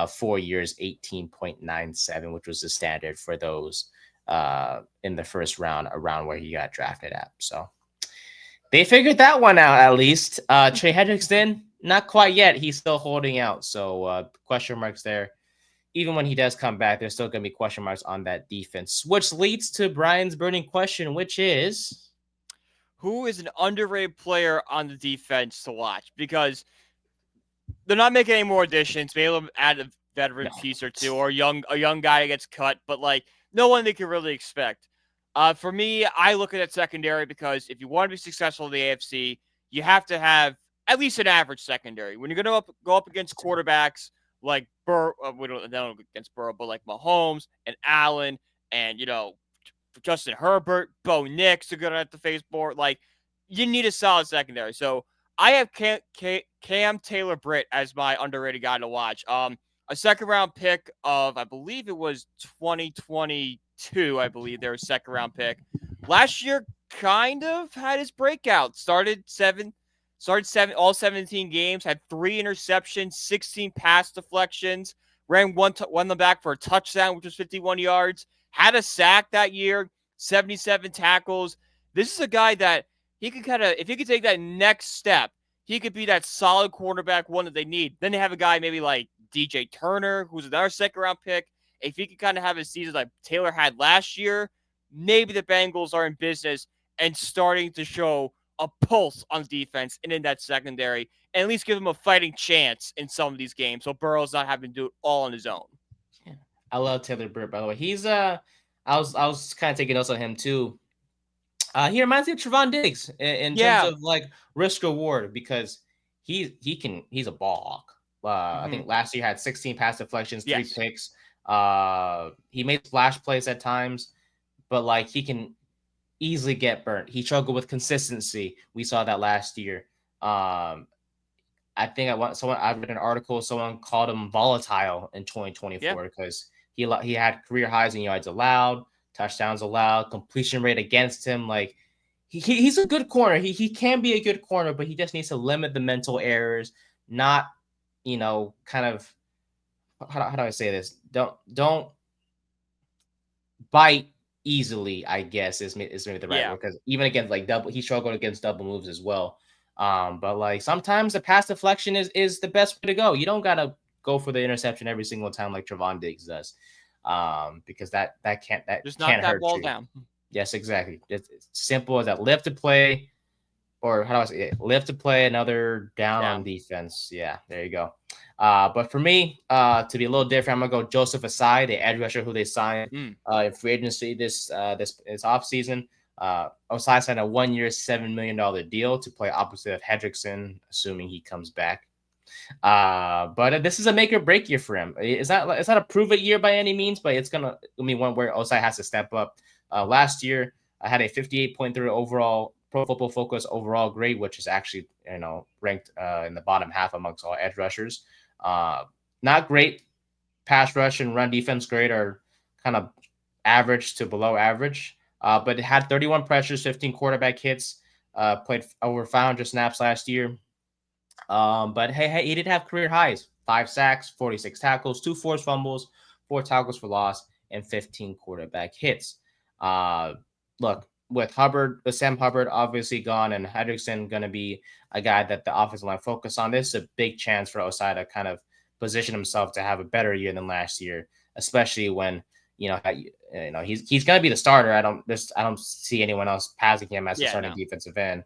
4 years, 18.97, which was the standard for those in the first round, around where he got drafted at. So they figured that one out at least. Trey Hendrickson, not quite yet. He's still holding out. So question marks there. Even when he does come back, there's still going to be question marks on that defense, which leads to Brian's burning question, which is Who is an underrated player on the defense to watch? Because they're not making any more additions. Maybe they'll add a veteran no. piece or two, or a young guy gets cut, but like no one they can really expect. For me, I look at that secondary because if you want to be successful in the AFC, you have to have at least an average secondary. When you're going to go up against quarterbacks like we don't against Burrow, but like Mahomes and Allen and Justin Herbert, Bo Nix are going to have to face more. Like you need a solid secondary. So I have Cam Taylor-Britt as my underrated guy to watch. A second round pick of, I believe it was 2022. I believe their second round pick last year. Kind of had his breakout. Started all 17 games. Had 3 interceptions, 16 pass deflections. Ran one them back for a touchdown, which was 51 yards. Had a sack that year. 77 tackles. This is a guy that he could if he could take that next step, he could be that solid quarterback one that they need. Then they have a guy maybe like DJ Turner, who's another second round pick. If he could kind of have a season like Taylor had last year, maybe the Bengals are in business and starting to show a pulse on defense and in that secondary, and at least give him a fighting chance in some of these games, so Burrow's not having to do it all on his own. Yeah. I love Taylor-Britt, by the way. He's I was kind of taking notes on him too. He reminds me of Trevon Diggs in terms Yeah. of like risk reward, because he's a ball hawk. I think last year had 16 pass deflections, 3 Yes. picks. He made splash plays at times, but like he can easily get burnt. He struggled with consistency. We saw that last year. I think I read an article. Someone called him volatile in 2024 because he had career highs in yards allowed, touchdowns allowed, completion rate against him. Like he's a good corner. He can be a good corner, but he just needs to limit the mental errors. Not kind of how do I say this? Don't bite easily, I guess is maybe the right word, because even against like he struggled against double moves as well. But like sometimes the pass deflection is the best way to go. You don't gotta go for the interception every single time like Trevon Diggs does, because that can't just knock that hurt ball you. down. Yes, exactly. It's simple as that. Lift to play, or how do I say it? Lift to play, another down on defense. Yeah, there you go. But for me, to be a little different, I'm gonna go Joseph Asai, the edge rusher who they signed in free agency this offseason. Osai signed a 1-year, $7 million deal to play opposite of Hendrickson, assuming he comes back. But this is a make or break year for him. It's not a prove it year by any means, but it's gonna be one where Osai has to step up. Last year, I had a 58.3 overall Pro Football Focus overall grade, which is actually ranked in the bottom half amongst all edge rushers. Not great pass rush and run defense grade are kind of average to below average. But it had 31 pressures, 15 quarterback hits, played over 500 snaps last year. But hey, he did have career highs: 5 sacks, 46 tackles, 2 forced fumbles, 4 tackles for loss, and 15 quarterback hits. Look, with Sam Hubbard obviously gone, and Hendrickson going to be a guy that the offensive line focus on. This is a big chance for Osai to kind of position himself to have a better year than last year, especially when he's going to be the starter. I don't see anyone else passing him as the starting defensive end.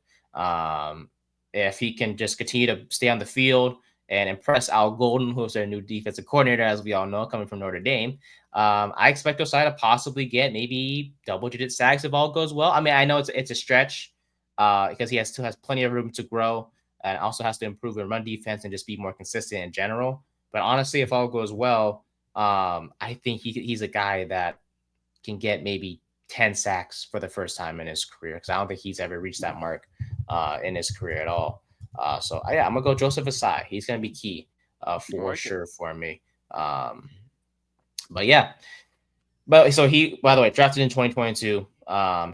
If he can just continue to stay on the field and impress Al Golden, who's their new defensive coordinator, as we all know, coming from Notre Dame, I expect Osai to possibly get maybe double-digit sacks if all goes well. I mean, I know it's a stretch because he still has plenty of room to grow and also has to improve in run defense and just be more consistent in general. But honestly, if all goes well, I think he's a guy that can get maybe 10 sacks for the first time in his career, because I don't think he's ever reached that mark in his career at all. So I'm gonna go Joseph Asai. He's gonna be key for sure for me. But yeah, so he, by the way, drafted in 2022.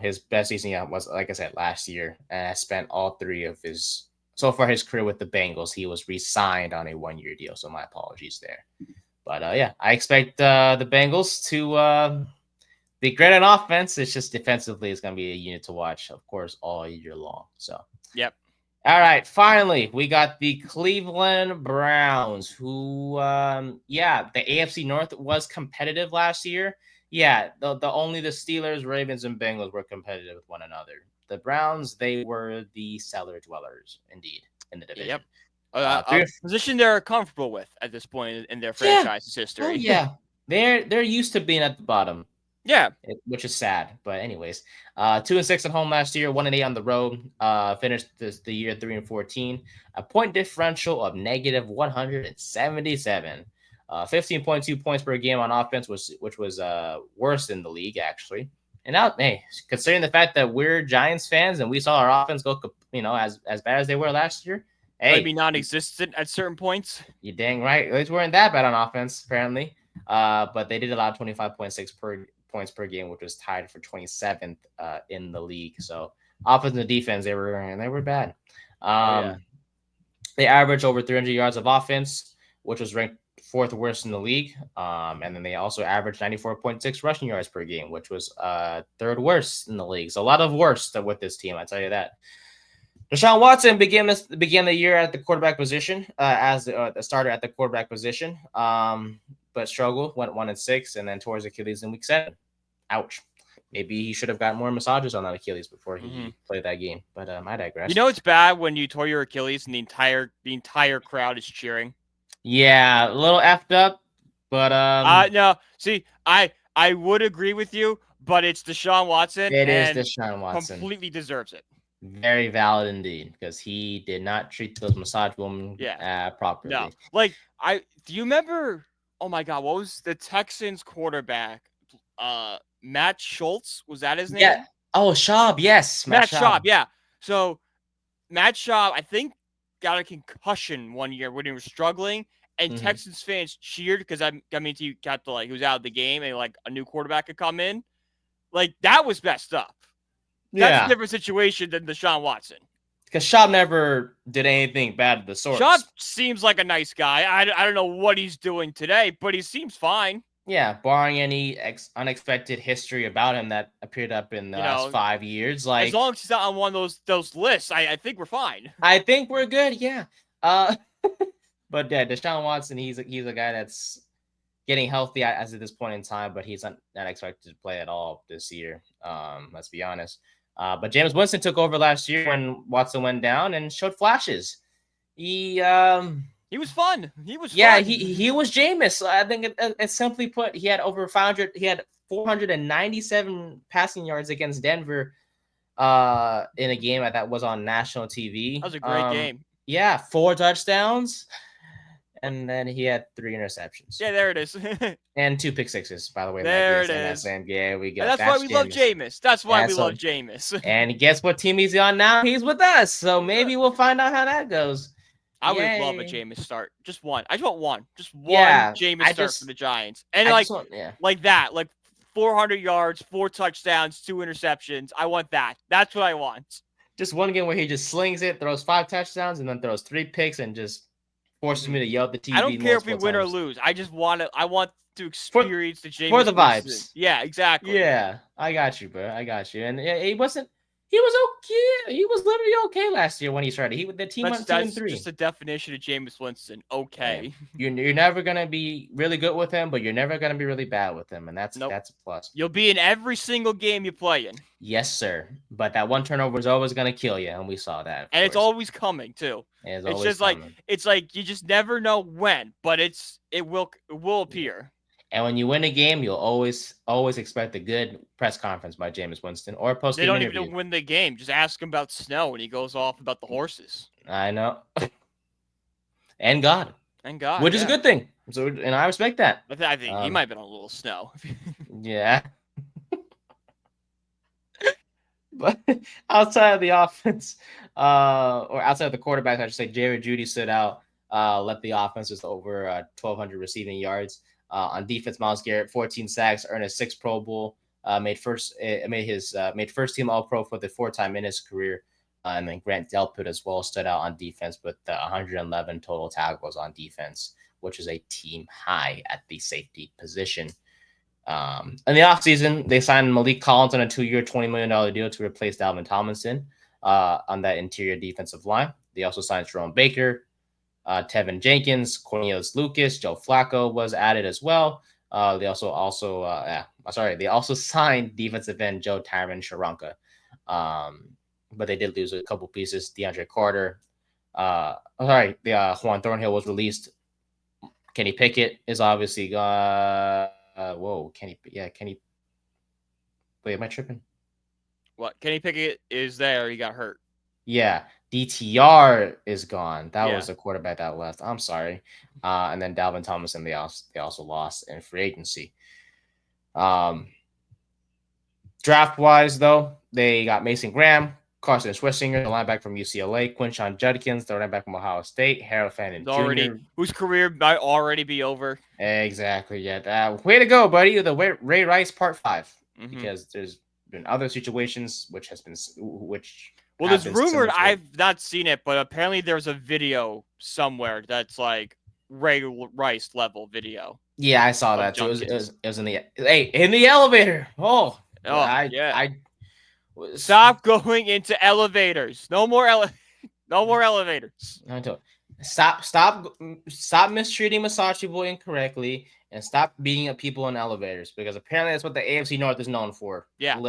His best season was, like I said, last year, and I spent all 3 of his career with the Bengals. He was re-signed on a 1-year deal, so my apologies there. But yeah, I expect the Bengals to be great on offense. It's just defensively, it's going to be a unit to watch, of course, all year long. So, yep. All right. Finally, we got the Cleveland Browns, who, the AFC North was competitive last year. Yeah, the only the Steelers, Ravens, and Bengals were competitive with one another. The Browns, they were the cellar dwellers, indeed, in the division. Yep. A position they're comfortable with at this point in their franchise's history. Oh, yeah. They're used to being at the bottom. Yeah, which is sad. But anyways, 2-6 at home last year, 1-8 on the road. Finished the year 3-14. A point differential of negative 177. 15.2 points per game on offense, which was worse in the league actually. And now, hey, considering the fact that we're Giants fans and we saw our offense go, as bad as they were last year, hey, maybe non-existent at certain points. You're dang right. They weren't that bad on offense apparently. But they did allow 25.6 points per game, which was tied for 27th in the league. So offense and defense, they were bad. They averaged over 300 yards of offense, which was ranked 4th worst in the league. And then they also averaged 94.6 rushing yards per game, which was 3rd worst in the league. So a lot of worst with this team, I tell you that. Deshaun Watson began the year at the quarterback position as the starter at the quarterback position, but struggled, went 1-6, and then towards Achilles in week 7. Ouch. Maybe he should have gotten more massages on that Achilles before he played that game. But I digress. You know it's bad when you tore your Achilles and the entire crowd is cheering. Yeah, a little effed up, but no. See, I would agree with you, but it's Deshaun Watson. It is Deshaun Watson. Completely deserves it. Very valid indeed, because he did not treat those massage women properly. No, do you remember? Oh my God, what was the Texans quarterback? Matt Schultz, was that his name? Yeah. Oh, Schaub, yes. Matt Schaub, yeah. So Matt Schaub, I think, got a concussion one year when he was struggling, and Texans fans cheered because he got he was out of the game and a new quarterback could come in. That was messed up. That's a different situation than Deshaun Watson. Because Schaub never did anything bad of the sort. Schaub seems like a nice guy. I don't know what he's doing today, but he seems fine. Yeah, barring any unexpected history about him that appeared up in the last 5 years. As long as he's not on one of those lists, I think we're fine. I think we're good, yeah. But yeah, Deshaun Watson, he's a guy that's getting healthy as at this point in time, but he's not expected to play at all this year. Let's be honest. But Jameis Winston took over last year when Watson went down and showed flashes. He was fun. He was fun. He was Jameis. I think it's simply put, he had over 500. He had 497 passing yards against Denver in a game that was on national TV. That was a great game. Yeah, 4 touchdowns. And then he had 3 interceptions. Yeah, there it is. And 2 pick sixes, by the way. There it is. Yeah, we go. And that's why we love Jameis. That's why we love Jameis. And guess what team he's on now? He's with us. So maybe we'll find out how that goes. I would love a Yay. Jameis start. Just one. I just want one. Just one Yeah, Jameis I start for just the Giants. And I just want like that. Like 400 yards, 4 touchdowns, 2 interceptions. I want that. That's what I want. just one game where he just slings it, throws 5 touchdowns, and then throws 3 picks and just forces me to yell at the I don't TV care if we multiple win or times. lose. I just want to. I want to For experience the for Jameis the Winston. vibes. Yeah, exactly. Yeah, I got you, bro. I got you. And he wasn't. He was okay. He was literally okay last year when he started. The team went 2-3. That's just the definition of Jameis Winston. Okay. Yeah. You're never gonna be really good with him, but you're never gonna be really bad with him, and that's Nope. that's a plus. You'll be in every single game you play in. Yes, sir. But that one turnover is always gonna kill you, and we saw that. And it's always coming too. It's just coming. like it's like you just never know when, but it will appear. And when you win a game, you'll always expect a good press conference by Jameis Winston or post game interview. They don't even win the game. Just ask him about snow, and he goes off about the horses. I know. And God. And God. Which is a good thing. So, and I respect that. I think he might have been on a little snow. Yeah. But outside of the offense, or outside of the quarterback, I should say, Jerry Jeudy stood out, led the offense with over 1,200 receiving yards. On defense, Myles Garrett, 14 sacks, earned a 6 Pro Bowl, made first team All Pro for the 4th time in his career. And then Grant Delpit as well stood out on defense with 111 total tackles on defense, which is a team high at the safety position. In the offseason, they signed Malik Collins on a 2-year, $20 million deal to replace Dalvin Tomlinson on that interior defensive line. They also signed Jerome Baker, Tevin Jenkins, Cornelius Lucas, Joe Flacco was added as well. They also signed defensive end Joe Tyron Sharonka. But they did lose a couple pieces. DeAndre Carter. Juan Thornhill was released. Kenny Pickett is obviously gone. Kenny. Wait, am I tripping? What? Kenny Pickett is there. He got hurt. Yeah. DTR is gone. That was a quarterback that left. I'm sorry. And then Dalvin Tomlinson, they also lost in free agency. Draft wise, though, they got Mason Graham, Carson Schwarzenegger, the linebacker from UCLA, Quinshon Judkins, the running back from Ohio State, Harold Fannin Jr., whose career might already be over. Exactly. Yeah. Way to go, buddy. The Ray Rice Part 5, because there's been other situations Well, there's rumored, I've not seen it, but apparently there's a video somewhere that's like Ray Rice level video. Yeah, I saw that too. It was in the elevator. Stop going into elevators. No more elevators. Stop mistreating Masashi Boy incorrectly and stop beating up people in elevators, because apparently that's what the AFC North is known for. Yeah.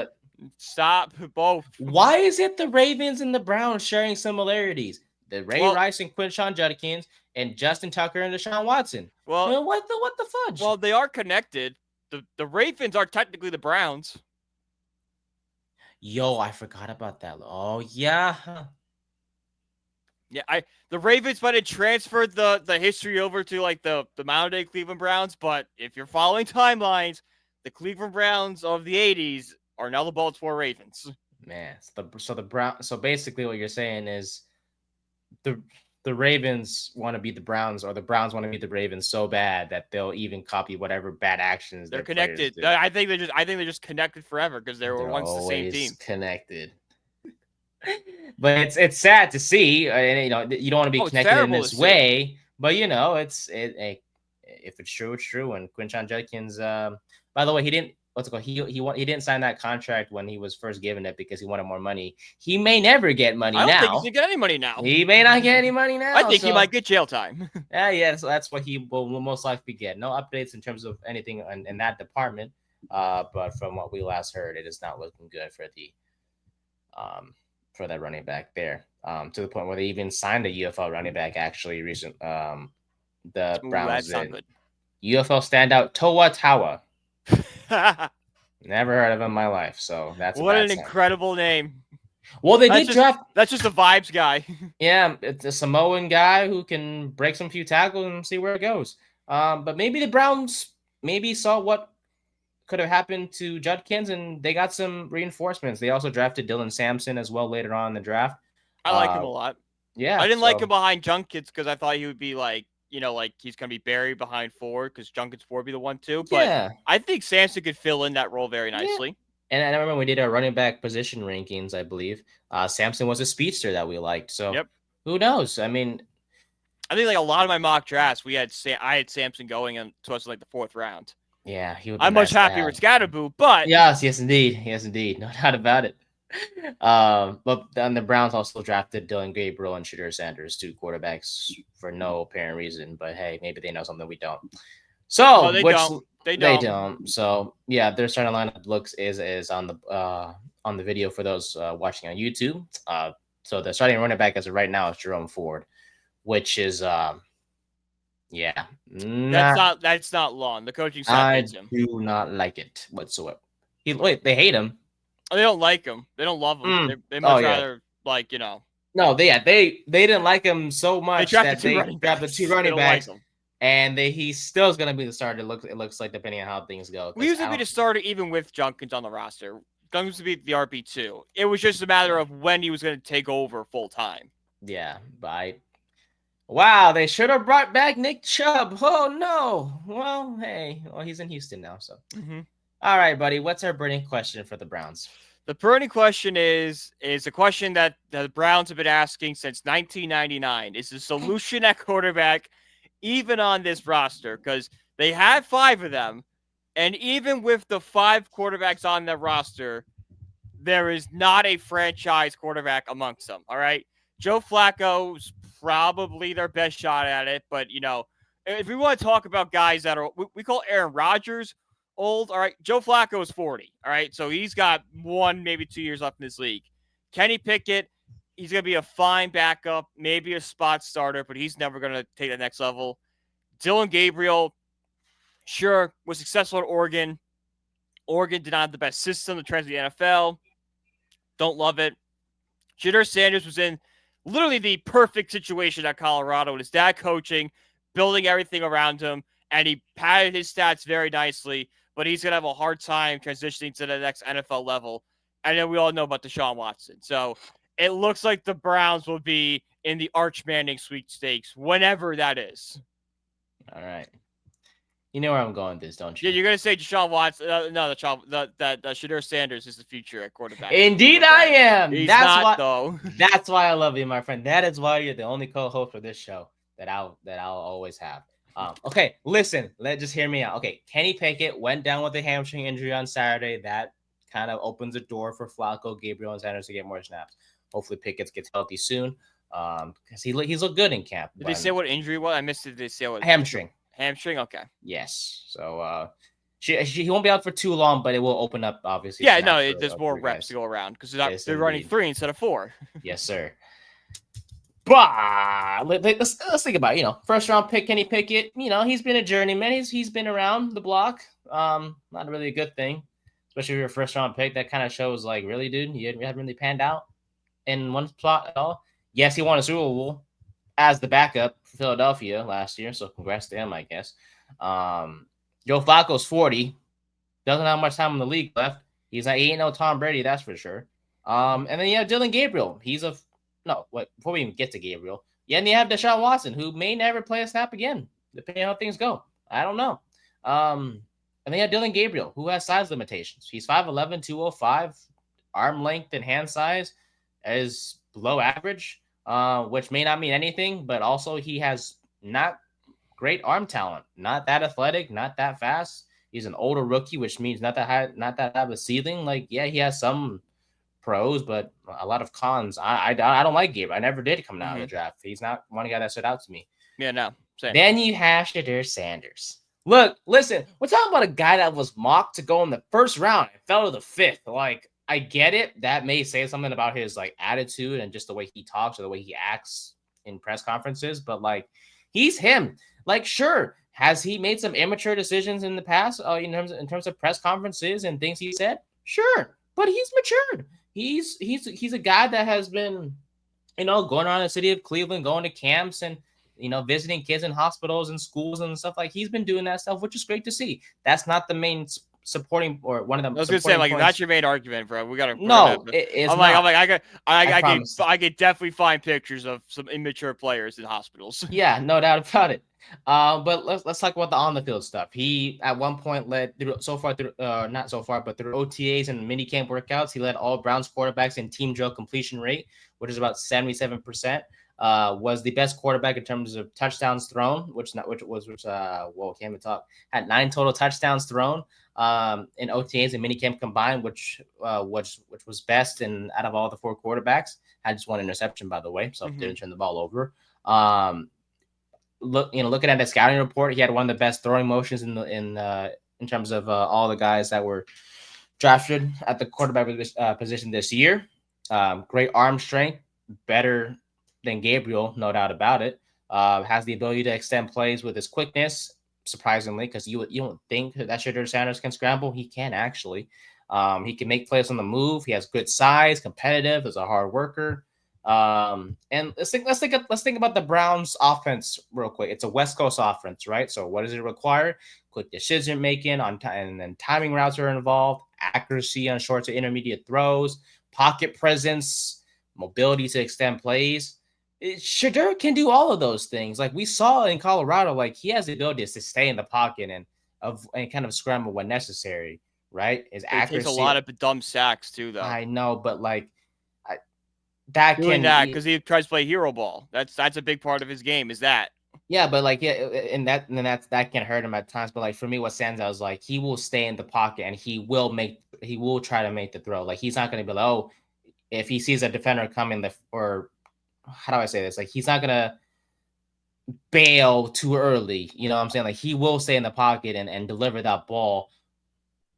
Stop both. Why is it the Ravens and the Browns sharing similarities? The Ray Rice and Quinshon Judkins and Justin Tucker and Deshaun Watson. Well, what the fudge? Well, they are connected. The Ravens are technically the Browns. Yo, I forgot about that. Oh yeah. Yeah, the Ravens might have transferred the history over to like the modern day Cleveland Browns, but if you're following timelines, the Cleveland Browns of the 80s are now the Baltimore Ravens. Man, so basically what you're saying is the Ravens want to be the Browns, or the Browns want to be the Ravens so bad that they'll even copy whatever bad actions they're connected. I think they're just connected forever because they were once the same team. Connected. But it's sad to see, and you don't want to be connected in this way. But if it's true, it's true. And Quinshon Judkins, by the way, he didn't. He didn't sign that contract when he was first given it because he wanted more money. He may never get money now. I don't think he's gonna get any money now. He may not get any money now. I think he might get jail time. So that's what he will most likely get. No updates in terms of anything in that department. But from what we last heard, it is not looking good for that running back there. To the point where they even signed a UFL running back actually recent. The Browns did. UFL standout Toa Tawa. Never heard of him in my life, so that's what an incredible name. Well, they did draft. That's just a vibes guy. Yeah, it's a Samoan guy who can break some few tackles and see where it goes. But maybe the Browns saw what could have happened to Judkins, and they got some reinforcements. They also drafted Dylan Sampson as well later on in the draft. I like him a lot. Yeah. I didn't like him So behind Junkins because I thought he would be like, like he's going to be buried behind Ford because Junkins Ford would be the 1-2. But yeah, I think Sampson could fill in that role very yeah. nicely. And I remember we did our running back position rankings. I believe Samson was a speedster that we liked. So Yep. who knows? I mean, I think like a lot of my mock drafts, I had Sampson going to us in like the 4th round. yeah, he would be I'm much nice to happier have. with Scatterboo, but Yes, indeed. Yes, indeed. No doubt about it. But then the Browns also drafted Dylan Gabriel and Shadur Sanders, 2 quarterbacks, for no apparent reason. But hey, maybe they know something we don't. no, So, they which don't. They they don't. don't. So, yeah, their starting lineup looks is on the video for those watching on YouTube. So the starting running back as of right now is Jerome Ford, which is yeah, That's not long. The coaching staff I hates him. do not like it whatsoever. They hate him. They don't like him. They don't love him. They Oh much yeah. rather like No, they didn't like him so they much drafted that 2 they running grabbed the backs. 2 They running don't like backs, him. and he still is going to be the starter. It looks like, depending on how things go. We usually be the starter even with Junkins on the roster. Junkins would be the RB2. It was just a matter of when he was going to take over full time. Yeah, but wow, they should have brought back Nick Chubb. Oh no. Well, hey, he's in Houston now, so. Mm-hmm. All right, buddy. What's our burning question for the Browns? The burning question is a question that the Browns have been asking since 1999. Is the solution at quarterback even on this roster? Because they had 5 of them, and even with the 5 quarterbacks on their roster, there is not a franchise quarterback amongst them. All right. Joe Flacco's probably their best shot at it. But, if we want to talk about guys that are, we call Aaron Rodgers old. All right. Joe Flacco is 40. All right. So he's got 1, maybe 2 years left in this league. Kenny Pickett, he's going to be a fine backup, maybe a spot starter, but he's never going to take the next level. Dylan Gabriel, sure, was successful at Oregon. Oregon did not have the best system to transfer to the NFL. Don't love it. Shadur Sanders was in literally the perfect situation at Colorado with his dad coaching, building everything around him, and he padded his stats very nicely, but he's going to have a hard time transitioning to the next NFL level. And then we all know about Deshaun Watson. So it looks like the Browns will be in the Arch Manning sweepstakes, whenever that is. All right. You know where I'm going with this, don't you? Yeah, you're going to say Deshaun Watson. No, Shadur Sanders is the future at quarterback. Indeed, I am. He's that's not, why. though. That's why I love you, my friend. That is why you're the only co-host for this show that I'll always have. Okay, listen. Just hear me out. Okay, Kenny Pickett went down with a hamstring injury on Saturday. That kind of opens the door for Flacco, Gabriel, and Sanders to get more snaps. Hopefully, Pickett gets healthy soon. Because he's looked good in camp. Did they say what injury was? I missed it. Did they say what hamstring? Hamstring. Okay. Yes. So he won't be out for too long, but it will open up obviously. Yeah, no, there's more reps to go around because they're running 3 instead of 4. Yes, sir. But let's think about it. First round pick Kenny Pickett. He's been a journeyman. He's been around the block. Not really a good thing, especially if you're a first round pick. That kind of shows like, really, dude, you haven't really panned out in one spot at all. Yes, he won a Super Bowl as the backup for Philadelphia last year, so congrats to him, I guess. Joe Flacco's 40, doesn't have much time in the league left. He ain't no Tom Brady, that's for sure. And then you have Dylan Gabriel. Before we even get to Gabriel, and you have Deshaun Watson, who may never play a snap again, depending on how things go. I don't know. And then you have Dylan Gabriel, who has size limitations. He's 5'11", 205, arm length and hand size is below average. Which may not mean anything, but also he has not great arm talent, not that athletic, not that fast. He's an older rookie, which means not that high of a ceiling. Like, yeah, he has some pros, but a lot of cons. I don't like Gabe. I never did come out of the draft. He's not one guy that stood out to me. Yeah, no. Same. Then you have Shadur Sanders. Look, listen, we're talking about a guy that was mocked to go in the first round and fell to the 5th. Like, I get it. That may say something about his like attitude and just the way he talks or the way he acts in press conferences, but like, he's him. Like, sure, has he made some immature decisions in the past in terms of press conferences and things he said? Sure, but he's matured. He's a guy that has been, going around the city of Cleveland, going to camps and visiting kids in hospitals and schools and stuff. Like, he's been doing that stuff, which is great to see. That's not the main supporting or one of I the was gonna say, supporting like, that's points. your main argument, bro. We're gonna. No, it's I'm like, not. I promise. I could definitely find pictures of some immature players in hospitals. Yeah, no doubt about it. But let's talk about the on the field stuff. He at one point led through so far through not so far, but through OTAs and minicamp workouts, he led all Browns quarterbacks in team drill completion rate, which is about 77%. Was the best quarterback in terms of touchdowns thrown, can't even talk. Had 9 total touchdowns thrown in OTAs and minicamp combined, which was best in out of all the 4 quarterbacks. Had just 1 interception, by the way, so didn't turn the ball over. Looking at the scouting report, he had one of the best throwing motions in terms of all the guys that were drafted at the quarterback position this year. Great arm strength, better than Gabriel, no doubt about it. Has the ability to extend plays with his quickness, surprisingly, because you don't think that Shadur Sanders can scramble. He can actually. He can make plays on the move. He has good size, competitive, is a hard worker. And let's think about the Browns offense real quick. It's a West Coast offense, right? So what does it require? Quick decision making on time, and then timing routes are involved, accuracy on short to intermediate throws, pocket presence, mobility to extend plays. Shadur can do all of those things. Like we saw in Colorado, like he has the ability to stay in the pocket and kind of scramble when necessary, right? His He takes a accuracy. lot of dumb sacks too, though. I know, but like that doing can that because he tries to play hero ball. That's a big part of his game. Is that? Yeah, but like that can hurt him at times. But like for me, what stands out is like he will stay in the pocket and he will try to make the throw. Like he's not going to be like, oh, if he sees a defender coming, or how do I say this? Like he's not going to bail too early. You know what I'm saying? Like he will stay in the pocket and deliver that ball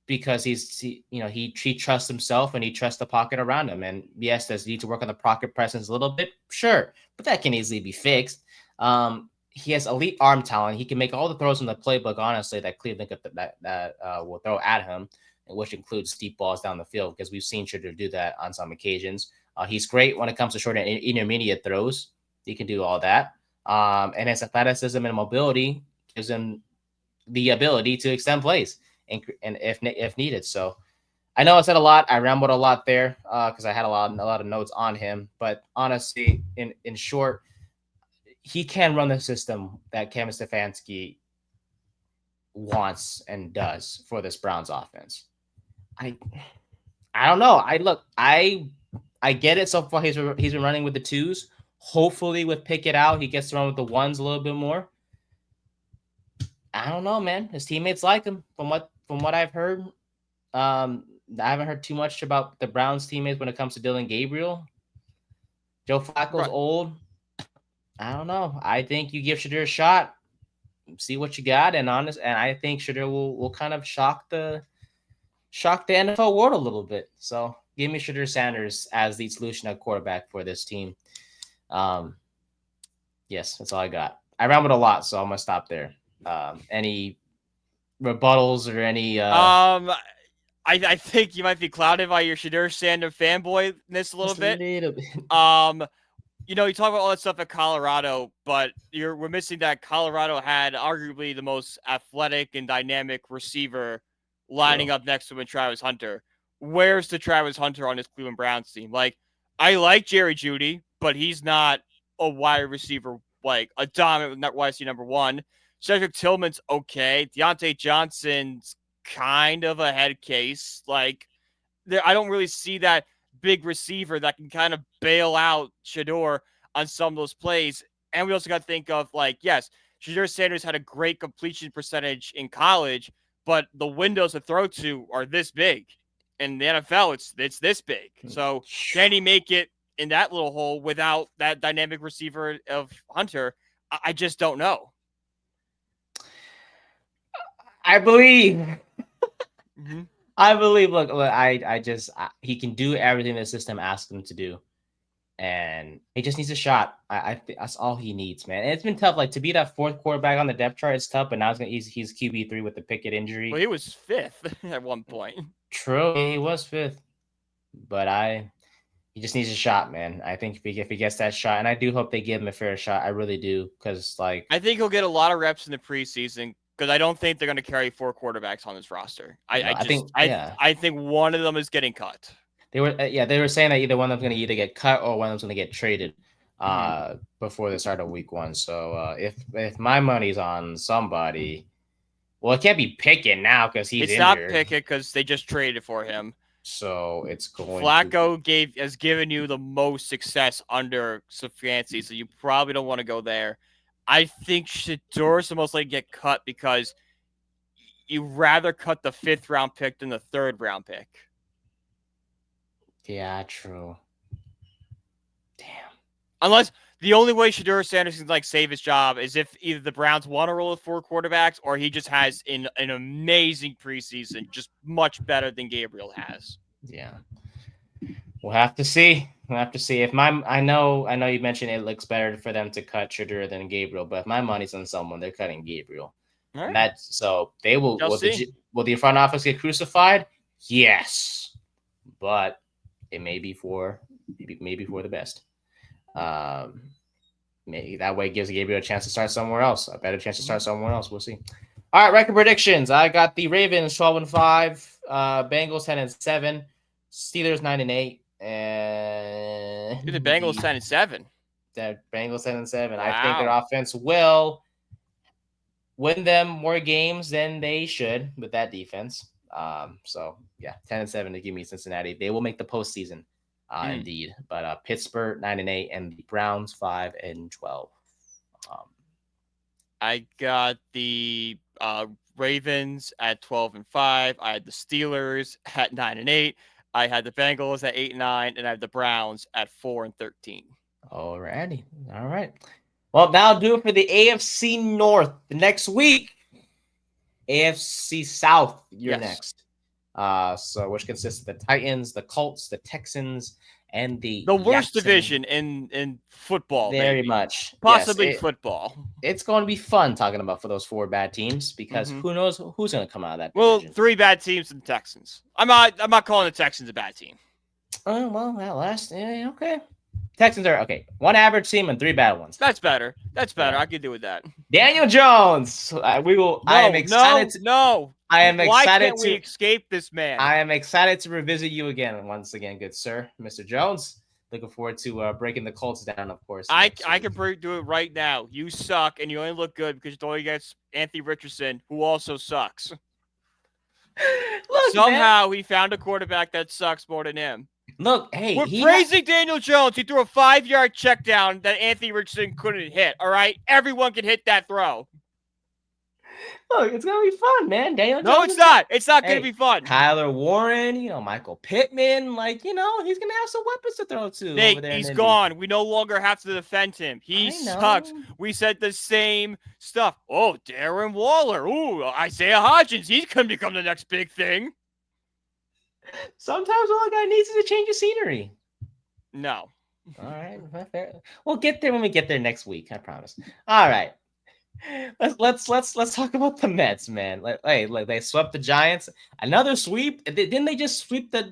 because he trusts himself and he trusts the pocket around him. And yes, does he need to work on the pocket presence a little bit? Sure, but that can easily be fixed. He has elite arm talent. He can make all the throws in the playbook, honestly, that Cleveland will throw at him, which includes deep balls down the field, because we've seen Shedder do that on some occasions. He's great when it comes to short and intermediate throws. He can do all that. And his athleticism and mobility gives him the ability to extend plays and if needed. So I know I said a lot. I rambled a lot there because I had a lot of notes on him. But honestly, in short, he can run the system that Kevin Stefanski wants and does for this Browns offense. I don't know. I get it so far. He's been running with the 2s. Hopefully, with Pickett out, he gets to run with the 1s a little bit more. I don't know, man. His teammates like him from what I've heard. I haven't heard too much about the Browns teammates when it comes to Dylan Gabriel. Joe Flacco's old. I don't know. I think you give Shadur a shot, see what you got, and I think Shadur will kind of shock the NFL world a little bit. So give me Shadur Sanders as the solution at quarterback for this team. Yes, that's all I got. I rambled a lot, so I'm gonna stop there. Any rebuttals or any? I think you might be clouded by your Shadur Sanders fanboyness a little bit. You talk about all that stuff at Colorado, but we're missing that Colorado had arguably the most athletic and dynamic receiver lining up next to him in Travis Hunter. Where's the Travis Hunter on this Cleveland Browns team? Like, I like Jerry Jeudy, but he's not a wide receiver, like a dominant wide receiver number 1. Cedric Tillman's okay. Deontay Johnson's kind of a head case. Like, I don't really see that big receiver that can kind of bail out Shadur on some of those plays. And we also got to think of, like, yes, Shadur Sanders had a great completion percentage in college, but the windows to throw to are this big. In the NFL, it's this big. So can he make it in that little hole without that dynamic receiver of Hunter? I just don't know. I believe. Mm-hmm. I believe. Look, he can do everything the system asks him to do, and he just needs a shot. I think that's all he needs, man. And it's been tough. Like, to be that 4th quarterback on the depth chart is tough, but now he's QB3 with the Pickett injury. Well, he was 5th at one point. True, he was 5th, but he just needs a shot, man. I think if he gets that shot, and I do hope they give him a fair shot. I really do, because like I think he'll get a lot of reps in the preseason. because I don't think they're going to carry 4 quarterbacks on this roster. No, I think one of them is getting cut. They were saying that either one of them's going to either get cut or one of them's going to get traded before the start of week 1. So if my money's on somebody, well, it can't be Pickett now because he's injured. Not Pickett because they just traded for him. So it's going. Flacco has given you the most success under Stefanski, so you probably don't want to go there. I think Shador's the most likely to get cut because you rather cut the 5th round pick than the 3rd round pick. Yeah, true. Damn. Unless the only way Shador Sanders can save his job is if either the Browns want to roll with 4 quarterbacks or he just has an amazing preseason, just much better than Gabriel has. Yeah. We'll have to see. If I know you mentioned it looks better for them to cut Shador than Gabriel, but if my money's on someone, they're cutting Gabriel. Right. So they will. Will the front office get crucified? Yes, but it may be for the best. Maybe that way gives Gabriel a chance to start somewhere else. A better chance to start somewhere else. We'll see. All right, record predictions. I got the Ravens 12-5, Bengals 10-7, Steelers 9-8, and the Bengals 10-7. The Bengals 10-7. Wow. I think their offense will win them more games than they should with that defense. So yeah, 10-7 to give me Cincinnati. They will make the postseason. Indeed, but Pittsburgh 9-8 and the Browns 5-12. I got the Ravens at 12-5. I had the Steelers at 9-8. I had the Bengals at 8-9, and I have the Browns at 4-13. Alrighty, all right. Well, that'll do it for the AFC North. The next week, AFC South. You're next. So which consists of the Titans, the Colts, the Texans, and the worst division in football. Very much. Possibly football. It's going to be fun talking about for those 4 bad teams because who knows who's going to come out of that division. 3 bad teams and the Texans. I'm not calling the Texans a bad team. Oh, well, that last okay. Texans are okay. 1 average team and 3 bad ones. That's better. Yeah. I could do with that. Daniel Jones. I am excited. I am excited. Why can't we escape this man? I am excited to revisit you once again, good sir, Mr. Jones. Looking forward to breaking the Colts down, of course. I can do it right now. You suck, and you only look good because you're going against Anthony Richardson, who also sucks. Look, somehow he found a quarterback that sucks more than him. Look, hey, we're praising Daniel Jones. He threw a 5-yard check down that Anthony Richardson couldn't hit. All right, everyone can hit that throw. Look, it's gonna be fun, man. Daniel Jones. No, it's not. It's not gonna be fun. Kyler Warren, Michael Pittman, he's gonna have some weapons to throw to. Nate, he's gone. We no longer have to defend him. He sucks. We said the same stuff. Oh, Darren Waller. Ooh, Isaiah Hodgins. He's gonna become the next big thing. Sometimes all a guy needs is a change of scenery. No. All right. We'll get there when we get there next week. I promise. All right. Let's talk about the Mets, man. They swept the Giants. Another sweep. Didn't they just sweep the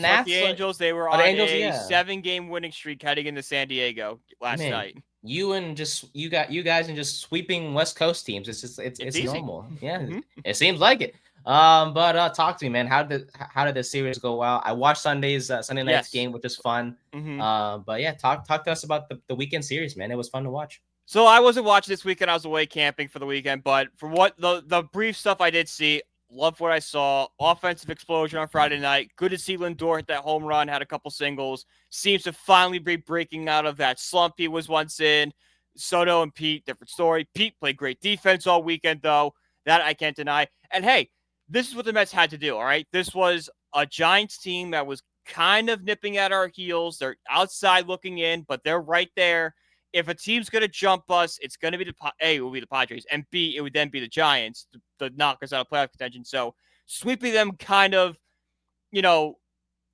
Nats? The Angels. They were on a 7-game winning streak heading into San Diego last night. You guys and just sweeping West Coast teams. It's normal. Yeah, It seems like it. But talk to me, man. How did the series go? Well, I watched Sunday night's game, which is fun. But yeah, talk to us about the weekend series, man. It was fun to watch. So I wasn't watching this weekend. I was away camping for the weekend. But for what the brief stuff I did see, love what I saw. Offensive explosion on Friday night. Good to see Lindor hit that home run. Had a couple singles. Seems to finally be breaking out of that slump he was once in. Soto and Pete, different story. Pete played great defense all weekend, though. That I can't deny. And hey, this is what the Mets had to do, all right? This was a Giants team that was kind of nipping at our heels. They're outside looking in, but they're right there. If a team's going to jump us, it's going to be it will be the Padres, and B, it would then be the Giants, the knockers out of playoff contention. So sweeping them kind of,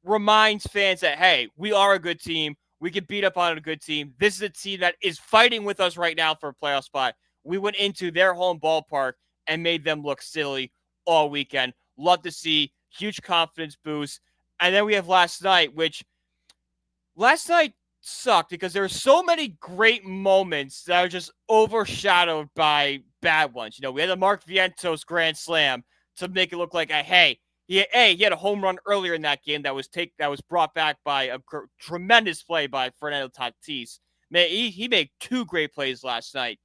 reminds fans that, hey, we are a good team. We can beat up on a good team. This is a team that is fighting with us right now for a playoff spot. We went into their home ballpark and made them look silly all weekend. Love to see. Huge confidence boost. And then we have last night, which last night sucked because there were so many great moments that are just overshadowed by bad ones. We had the Mark Vientos grand slam to make it look like, hey, he had a home run earlier in that game that was brought back by a tremendous play by Fernando Tatis. Man, he made 2 great plays last night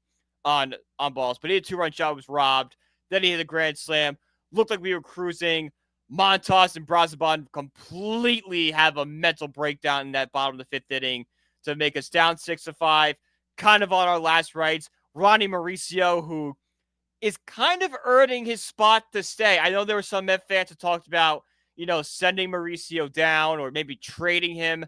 on balls, but he had a 2-run shot, was robbed. Then he hit a grand slam. Looked like we were cruising. Montas and Brazaban completely have a mental breakdown in that bottom of the 5th inning to make us down 6-5, kind of on our last rights. Ronnie Mauricio, who is kind of earning his spot to stay. I know there were some Met fans who talked about, sending Mauricio down or maybe trading him.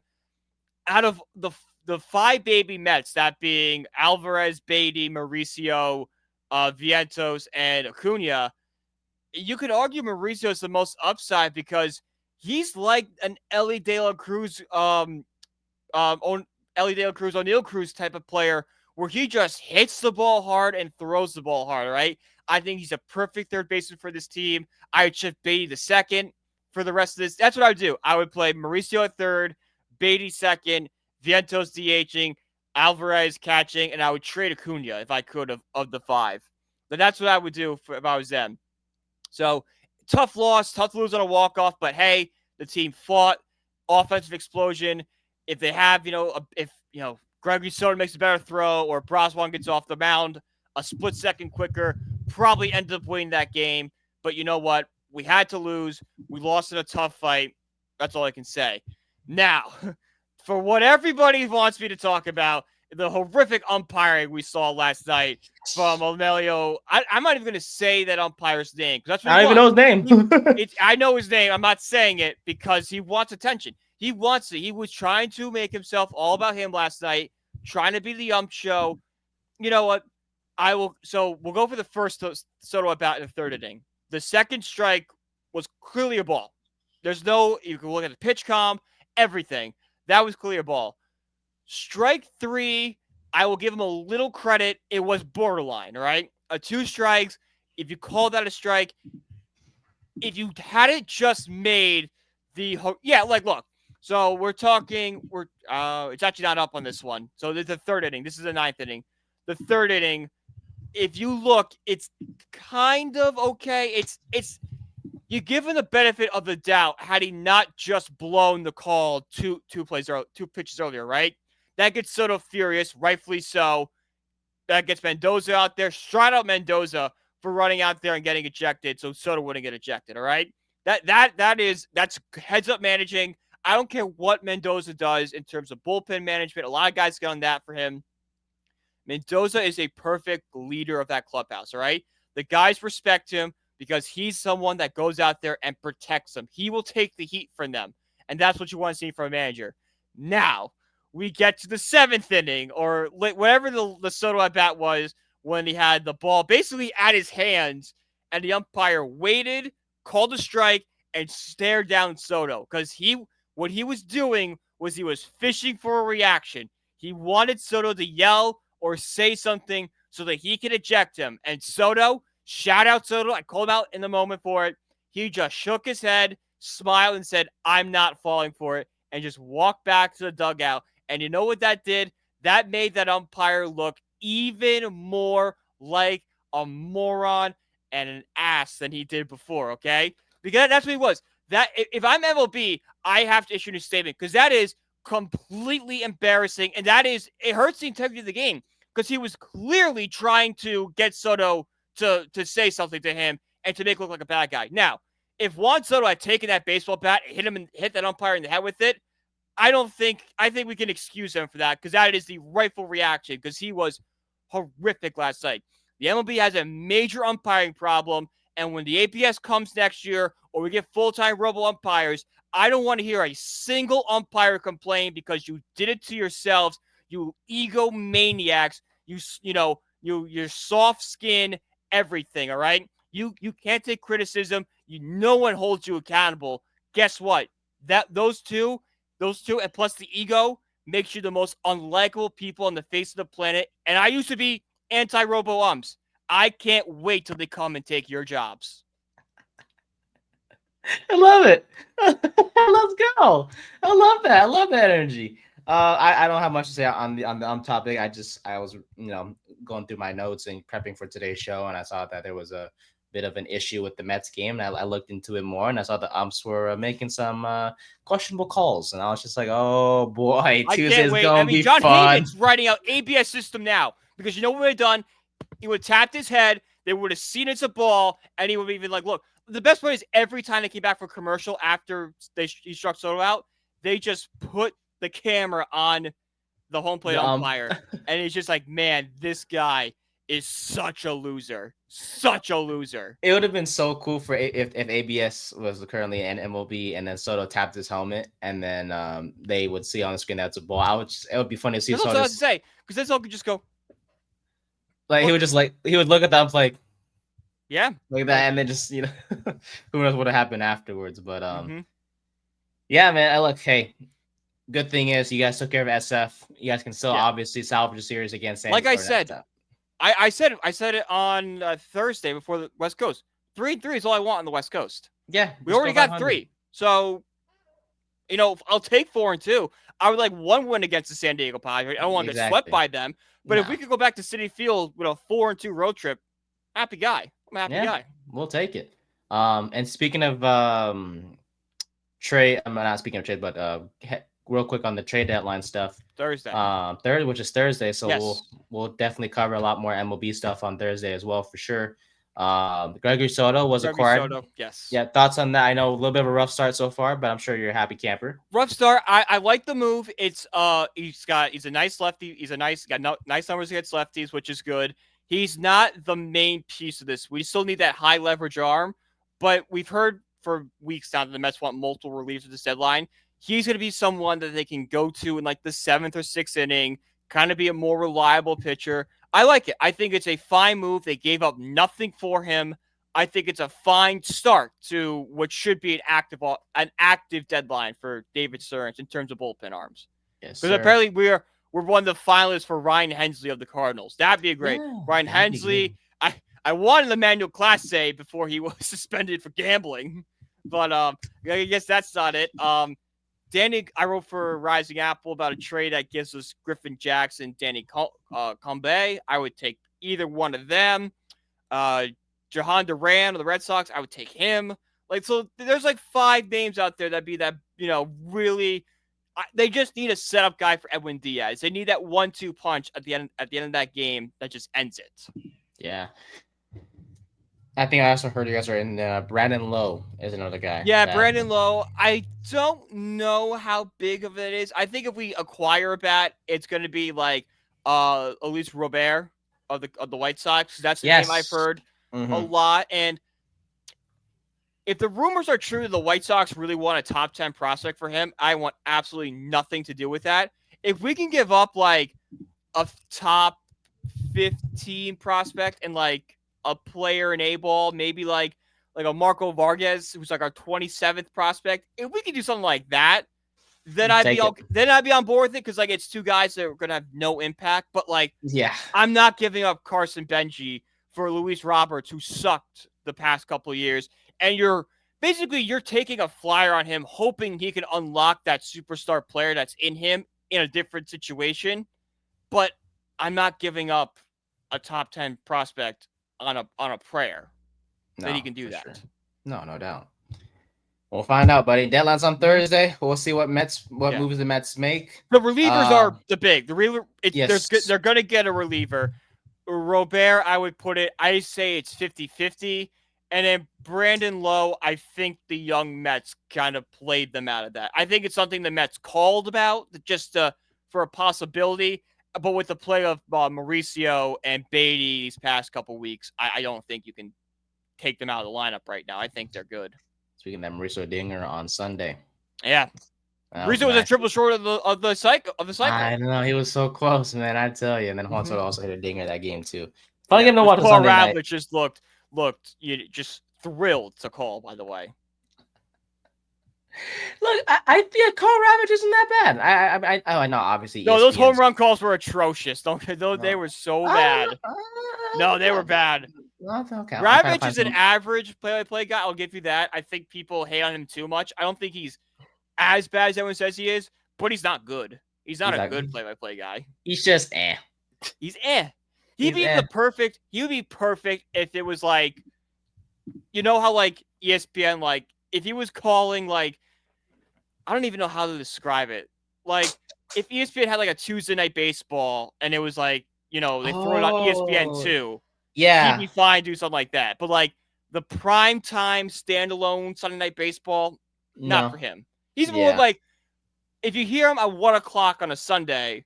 Out of the 5 baby Mets, that being Alvarez, Beatty, Mauricio, Vientos, and Acuna, you could argue Mauricio is the most upside because he's like an Ellie De La Cruz, O'Neal Cruz type of player where he just hits the ball hard and throws the ball hard, right? I think he's a perfect third baseman for this team. I would shift Beatty to second for the rest of this. That's what I would do. I would play Mauricio at third, Beatty second, Vientos DHing, Alvarez catching, and I would trade Acuna if I could of the 5. But that's what I would do if I was them. So, tough loss, tough to lose on a walk-off, but hey, the team fought. Offensive explosion. If they have, Gregory Soto makes a better throw or Broswan gets off the mound a split second quicker, probably ended up winning that game. But you know what? We had to lose. We lost in a tough fight. That's all I can say. Now, for what everybody wants me to talk about, the horrific umpiring we saw last night from Amelio. I'm not even going to say that umpire's name because that's what I don't even know his name. I know his name. I'm not saying it because he wants attention. He wants it. He was trying to make himself all about him last night, trying to be the ump show. You know what? So we'll go for the first Soto at bat in the 3rd inning. The second strike was clearly a ball. You can look at the pitch comp, everything. That was clearly a ball. Strike 3, I will give him a little credit. It was borderline, all right? 2 strikes. If you call that a strike, if you hadn't just made look. So we're talking, it's actually not up on this one. So there's the 3rd inning. This is the 9th inning. The 3rd inning, if you look, it's kind of okay. It's you give him the benefit of the doubt had he not just blown the call two pitches earlier, right? That gets Soto furious, rightfully so. That gets Mendoza out there. Straight out Mendoza for running out there and getting ejected, so Soto wouldn't get ejected. All right, that's heads up managing. I don't care what Mendoza does in terms of bullpen management. A lot of guys get on that for him. Mendoza is a perfect leader of that clubhouse. All right, the guys respect him because he's someone that goes out there and protects them. He will take the heat from them, and that's what you want to see from a manager. Now we get to the 7th inning, or whatever the Soto at bat was, when he had the ball basically at his hands, and the umpire waited, called a strike, and stared down Soto because what he was doing was he was fishing for a reaction. He wanted Soto to yell or say something so that he could eject him. And Soto, shout out Soto, I called him out in the moment for it. He just shook his head, smiled, and said, "I'm not falling for it," and just walked back to the dugout. And you know what that did? That made that umpire look even more like a moron and an ass than he did before, okay? Because that's what he was. That if I'm MLB, I have to issue a statement because that is completely embarrassing, and it hurts the integrity of the game because he was clearly trying to get Soto to say something to him and to make him look like a bad guy. Now, if Juan Soto had taken that baseball bat, hit that umpire in the head with it, I think we can excuse him for that because that is the rightful reaction because he was horrific last night. The MLB has a major umpiring problem, and when the APS comes next year or we get full-time robo umpires, I don't want to hear a single umpire complain because you did it to yourselves, you egomaniacs, your soft skin, everything, all right? You can't take criticism. No one holds you accountable. Guess what? Those two, and plus the ego, makes you the most unlikable people on the face of the planet. And I used to be anti-robo-umps. I can't wait till they come and take your jobs. I love it. Let's go. I love that. I love that energy. I don't have much to say on the topic. I was going through my notes and prepping for today's show, and I saw that there was a bit of an issue with the Mets game, and I looked into it more, and I saw the umps were making some questionable calls, and I was just like, oh boy, I can't Tuesday's wait. I gonna mean, be John fun. Hayden's writing out ABS system now because you know what would have done? He would have tapped his head. They would have seen it's a ball, and he would have even like, look. The best part is every time they came back for commercial after he struck Soto out, they just put the camera on the home plate umpire, and he's just like, man, this guy is such a loser. Such a loser. It would have been so cool for if ABS was currently in MLB and then Soto tapped his helmet and then they would see on the screen that's a ball. It would be funny to see That's Soto. what I was to say because then Soto could just go. Like he would just he would look at the ump like, yeah, like that, and then just who knows what would have happened afterwards. But yeah, man. I look, hey, good thing is you guys took care of SF. You guys can still obviously salvage the series against San. Like I said, I said it on Thursday before the West Coast. 3-3 is all I want on the West Coast. Yeah, we already got 3. So, I'll take 4-2. I would like 1 win against the San Diego Padres. I don't want to get swept by them. But if we could go back to Citi Field with a 4-2 road trip, happy guy. I'm a happy guy. We'll take it. And speaking of trade, I'm not speaking of trade, but real quick on the trade deadline stuff. Thursday. Which is Thursday. So we'll definitely cover a lot more MLB stuff on Thursday as well for sure. Gregory Soto was acquired. Yes. Yeah. Thoughts on that? I know a little bit of a rough start so far, but I'm sure you're a happy camper. Rough start. I like the move. It's he's a nice lefty. He's got nice numbers against lefties, which is good. He's not the main piece of this. We still need that high leverage arm, but we've heard for weeks now that the Mets want multiple relievers at this deadline. He's going to be someone that they can go to in like the 7th or 6th inning, kind of be a more reliable pitcher. I like it. I think it's a fine move. They gave up nothing for him. I think it's a fine start to what should be an active deadline for David Stearns in terms of bullpen arms. Yes, because apparently we're one of the finalists for Ryan Hensley of the Cardinals. That'd be a great Ryan Hensley. I wanted Emmanuel Clase before he was suspended for gambling, but I guess that's not it. Danny, I wrote for Rising Apple about a trade that gives us Griffin Jackson, Danny Combe. I would take either one of them. Jahan Duran of the Red Sox, I would take him. So there's 5 names out there that'd be that, really. They just need a setup guy for Edwin Diaz. They need that 1-2 punch at the end of that game that just ends it. Yeah. I think I also heard you guys are in Brandon Lowe is another guy. Yeah, Brandon Lowe. I don't know how big of it is. I think if we acquire a bat, it's going to be like Elise Robert of the White Sox. That's the name I've heard a lot. And if the rumors are true, the White Sox really want a top 10 prospect for him. I want absolutely nothing to do with that. If we can give up like a top 15 prospect and like a player in A-ball, maybe like a Marco Vargas, who's like our 27th prospect. If we can do something like that, then I'd be on board with it because it's 2 guys that are gonna have no impact. But I'm not giving up Carson Benji for Luis Roberts, who sucked the past couple of years, and you're taking a flyer on him, hoping he can unlock that superstar player that's in him in a different situation. But I'm not giving up a top 10 prospect on a prayer that he can do that. Sure. No doubt. We'll find out, buddy. Deadline's on Thursday. We'll see what moves the Mets make. The relievers are the big. They're going to get a reliever. Robert, I say it's 50-50. And then Brandon Lowe, I think the young Mets kind of played them out of that. I think it's something the Mets called about just for a possibility. But with the play of Mauricio and Beatty these past couple weeks, I don't think you can take them out of the lineup right now. I think they're good. Speaking of that, Mauricio dinger on Sunday. Yeah. Mauricio was a triple short of the cycle. I know. He was so close, man. I tell you. And then Juan Soto also hit a dinger that game, too. Funny game to watch on Sunday night. Just looked just thrilled to call, by the way. Look, I think Carl Ravage isn't that bad. I know, obviously. No, those home run calls were atrocious. They were so bad. No, they were bad. Okay. Ravage is an average play-by-play guy. I'll give you that. I think people hate on him too much. I don't think he's as bad as everyone says he is, but he's not good. He's not a good play-by-play guy. He's just He's He would be perfect if it was like, you know how like ESPN, like if he was calling like, I don't even know how to describe it. Like if ESPN had like a Tuesday night baseball and it was like, they throw it on ESPN Oh, too, he'd be yeah. fine do something like that. But like the prime time standalone Sunday night baseball, not for No. him. He's more Yeah. like, if you hear him at 1 o'clock on a Sunday,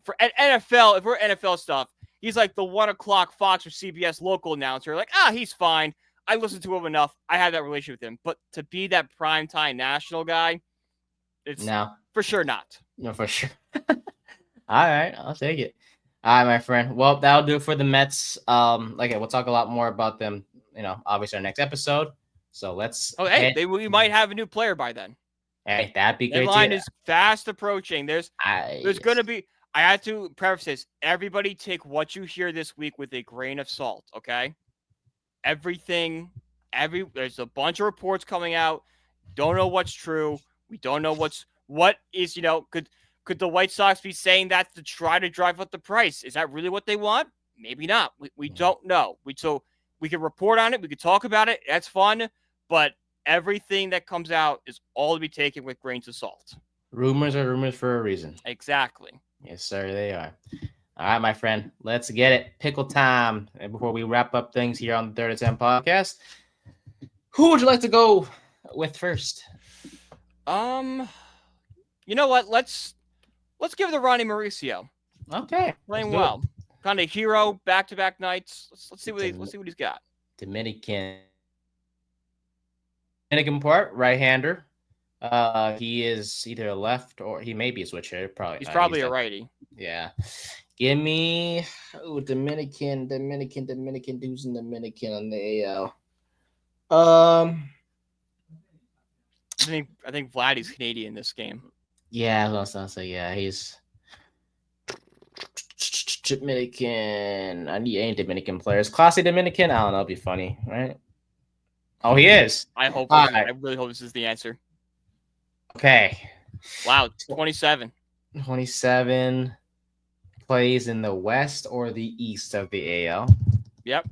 for NFL, if we're NFL stuff, he's like the 1 o'clock Fox or CBS local announcer. Like, he's fine. I listened to him enough. I had that relationship with him. But to be that primetime national guy, it's No. for sure not. No, for sure. All right, I'll take it. All right, my friend. Well, that'll do it for the Mets. We'll talk a lot more about them, obviously our next episode. So let's Oh, hey, head. we might have a new player by then. Hey, that'd be great Deadline too. is fast approaching. There's going to be. I had to preface this. Everybody take what you hear this week with a grain of salt. Okay. There's a bunch of reports coming out. Don't know what's true. We don't know what is, could the White Sox be saying that to try to drive up the price? Is that really what they want? Maybe not. We don't know. So we can report on it. We can talk about it. That's fun. But everything that comes out is all to be taken with grains of salt. Rumors are rumors for a reason. Exactly. Yes, sir, they are. All right, my friend, let's get it. Pickle time. And before we wrap up things here on the 3rd and 10 podcast, who would you like to go with first? You know what? Let's give it to Ronnie Mauricio. Okay, playing well. Kind of hero back-to-back nights. Let's see what he's got. Dominican part, right-hander. He is either a left or he may be a switch hitter. He's probably a righty. Yeah. Give me Dominican dudes in Dominican on the AL. I think Vladdy's Canadian this game. Yeah, I was gonna say he's Dominican. I need any Dominican players. Classy Dominican. I don't know. It'd be funny, right? Oh, he is. I hope. Right. I really hope this is the answer. Okay. Wow, 27. 27 plays in the west or the east of the AL. Yep.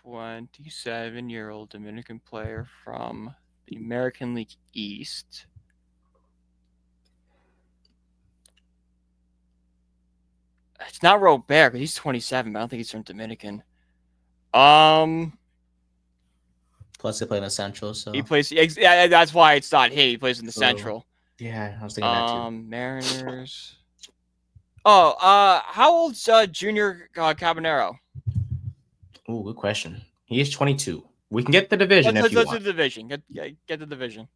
27-year-old Dominican player from the American League East. It's not Robert, because he's 27, but I don't think he's from Dominican. Plus, they play in the Central, so he plays. Yeah, that's why it's not him. He plays in the Central. Yeah, I was thinking that too. Mariners. How old's Junior Cabanero? Oh, good question. He is 22. We can get the division if you want. Let's do the division. Get the division.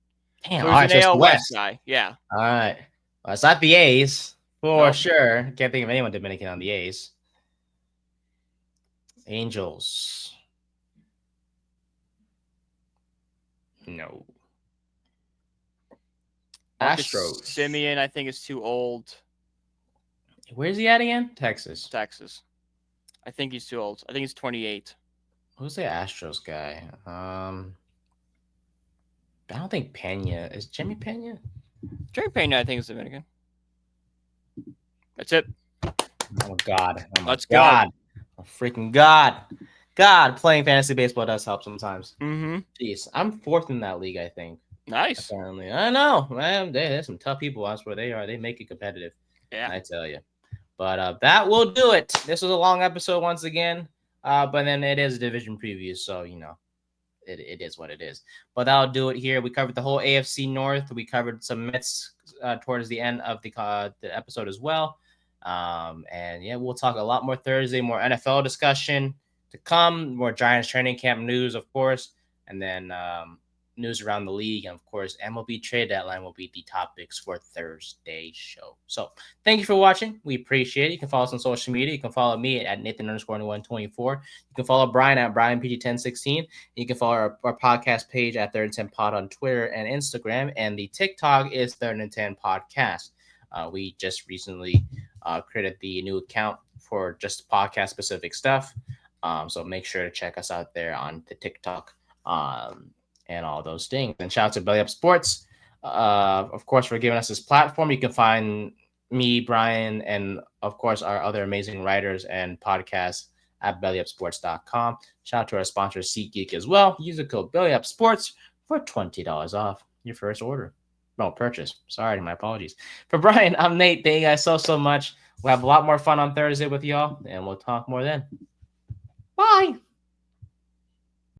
Damn, so all right, an so AL West guy. Yeah. All right. Well, it's not the A's for sure. Can't think of anyone Dominican on the A's. Angels. No. Astros. Simeon, I think, is too old. Where's he at again? Texas. I think he's too old. I think he's 28. Who's the Astros guy? I don't think Pena. Is Jimmy Pena? Jimmy Pena, I think, is Dominican. That's it. Oh, God. Oh, Let's God. Oh, freaking God. God, playing fantasy baseball does help sometimes. Mm-hmm. Jeez, I'm 4th in that league, I think. Nice. Apparently. I know, man. There's some tough people. That's where they are. They make it competitive. Yeah. I tell you. But that will do it. This was a long episode once again. But then it is a division preview, so it is what it is. But that'll do it here. We covered the whole AFC North. We covered some Mets towards the end of the episode as well. And yeah, we'll talk a lot more Thursday, more NFL discussion to come, more Giants training camp news, of course, and then news around the league, and of course, MLB trade deadline will be the topics for Thursday's show. So thank you for watching. We appreciate it. You can follow us on social media. You can follow me at Nathan_124. You can follow Brian at BrianPG1016. You can follow our podcast page at 3rd and 10 Pod on Twitter and Instagram, and the TikTok is 3rd and 10 Podcast. We just recently created the new account for just podcast specific stuff. So make sure to check us out there on the TikTok and all those things. And shout out to Belly Up Sports of course, for giving us this platform. You can find me, Brian, and of course our other amazing writers and podcasts at bellyupsports.com. Shout out to our sponsor SeatGeek as well. Use the code BellyUpSports for $20 off your first order. No, purchase. Sorry, my apologies. For Brian, I'm Nate. Thank you guys so much. We'll have a lot more fun on Thursday with y'all, and we'll talk more then. Bye.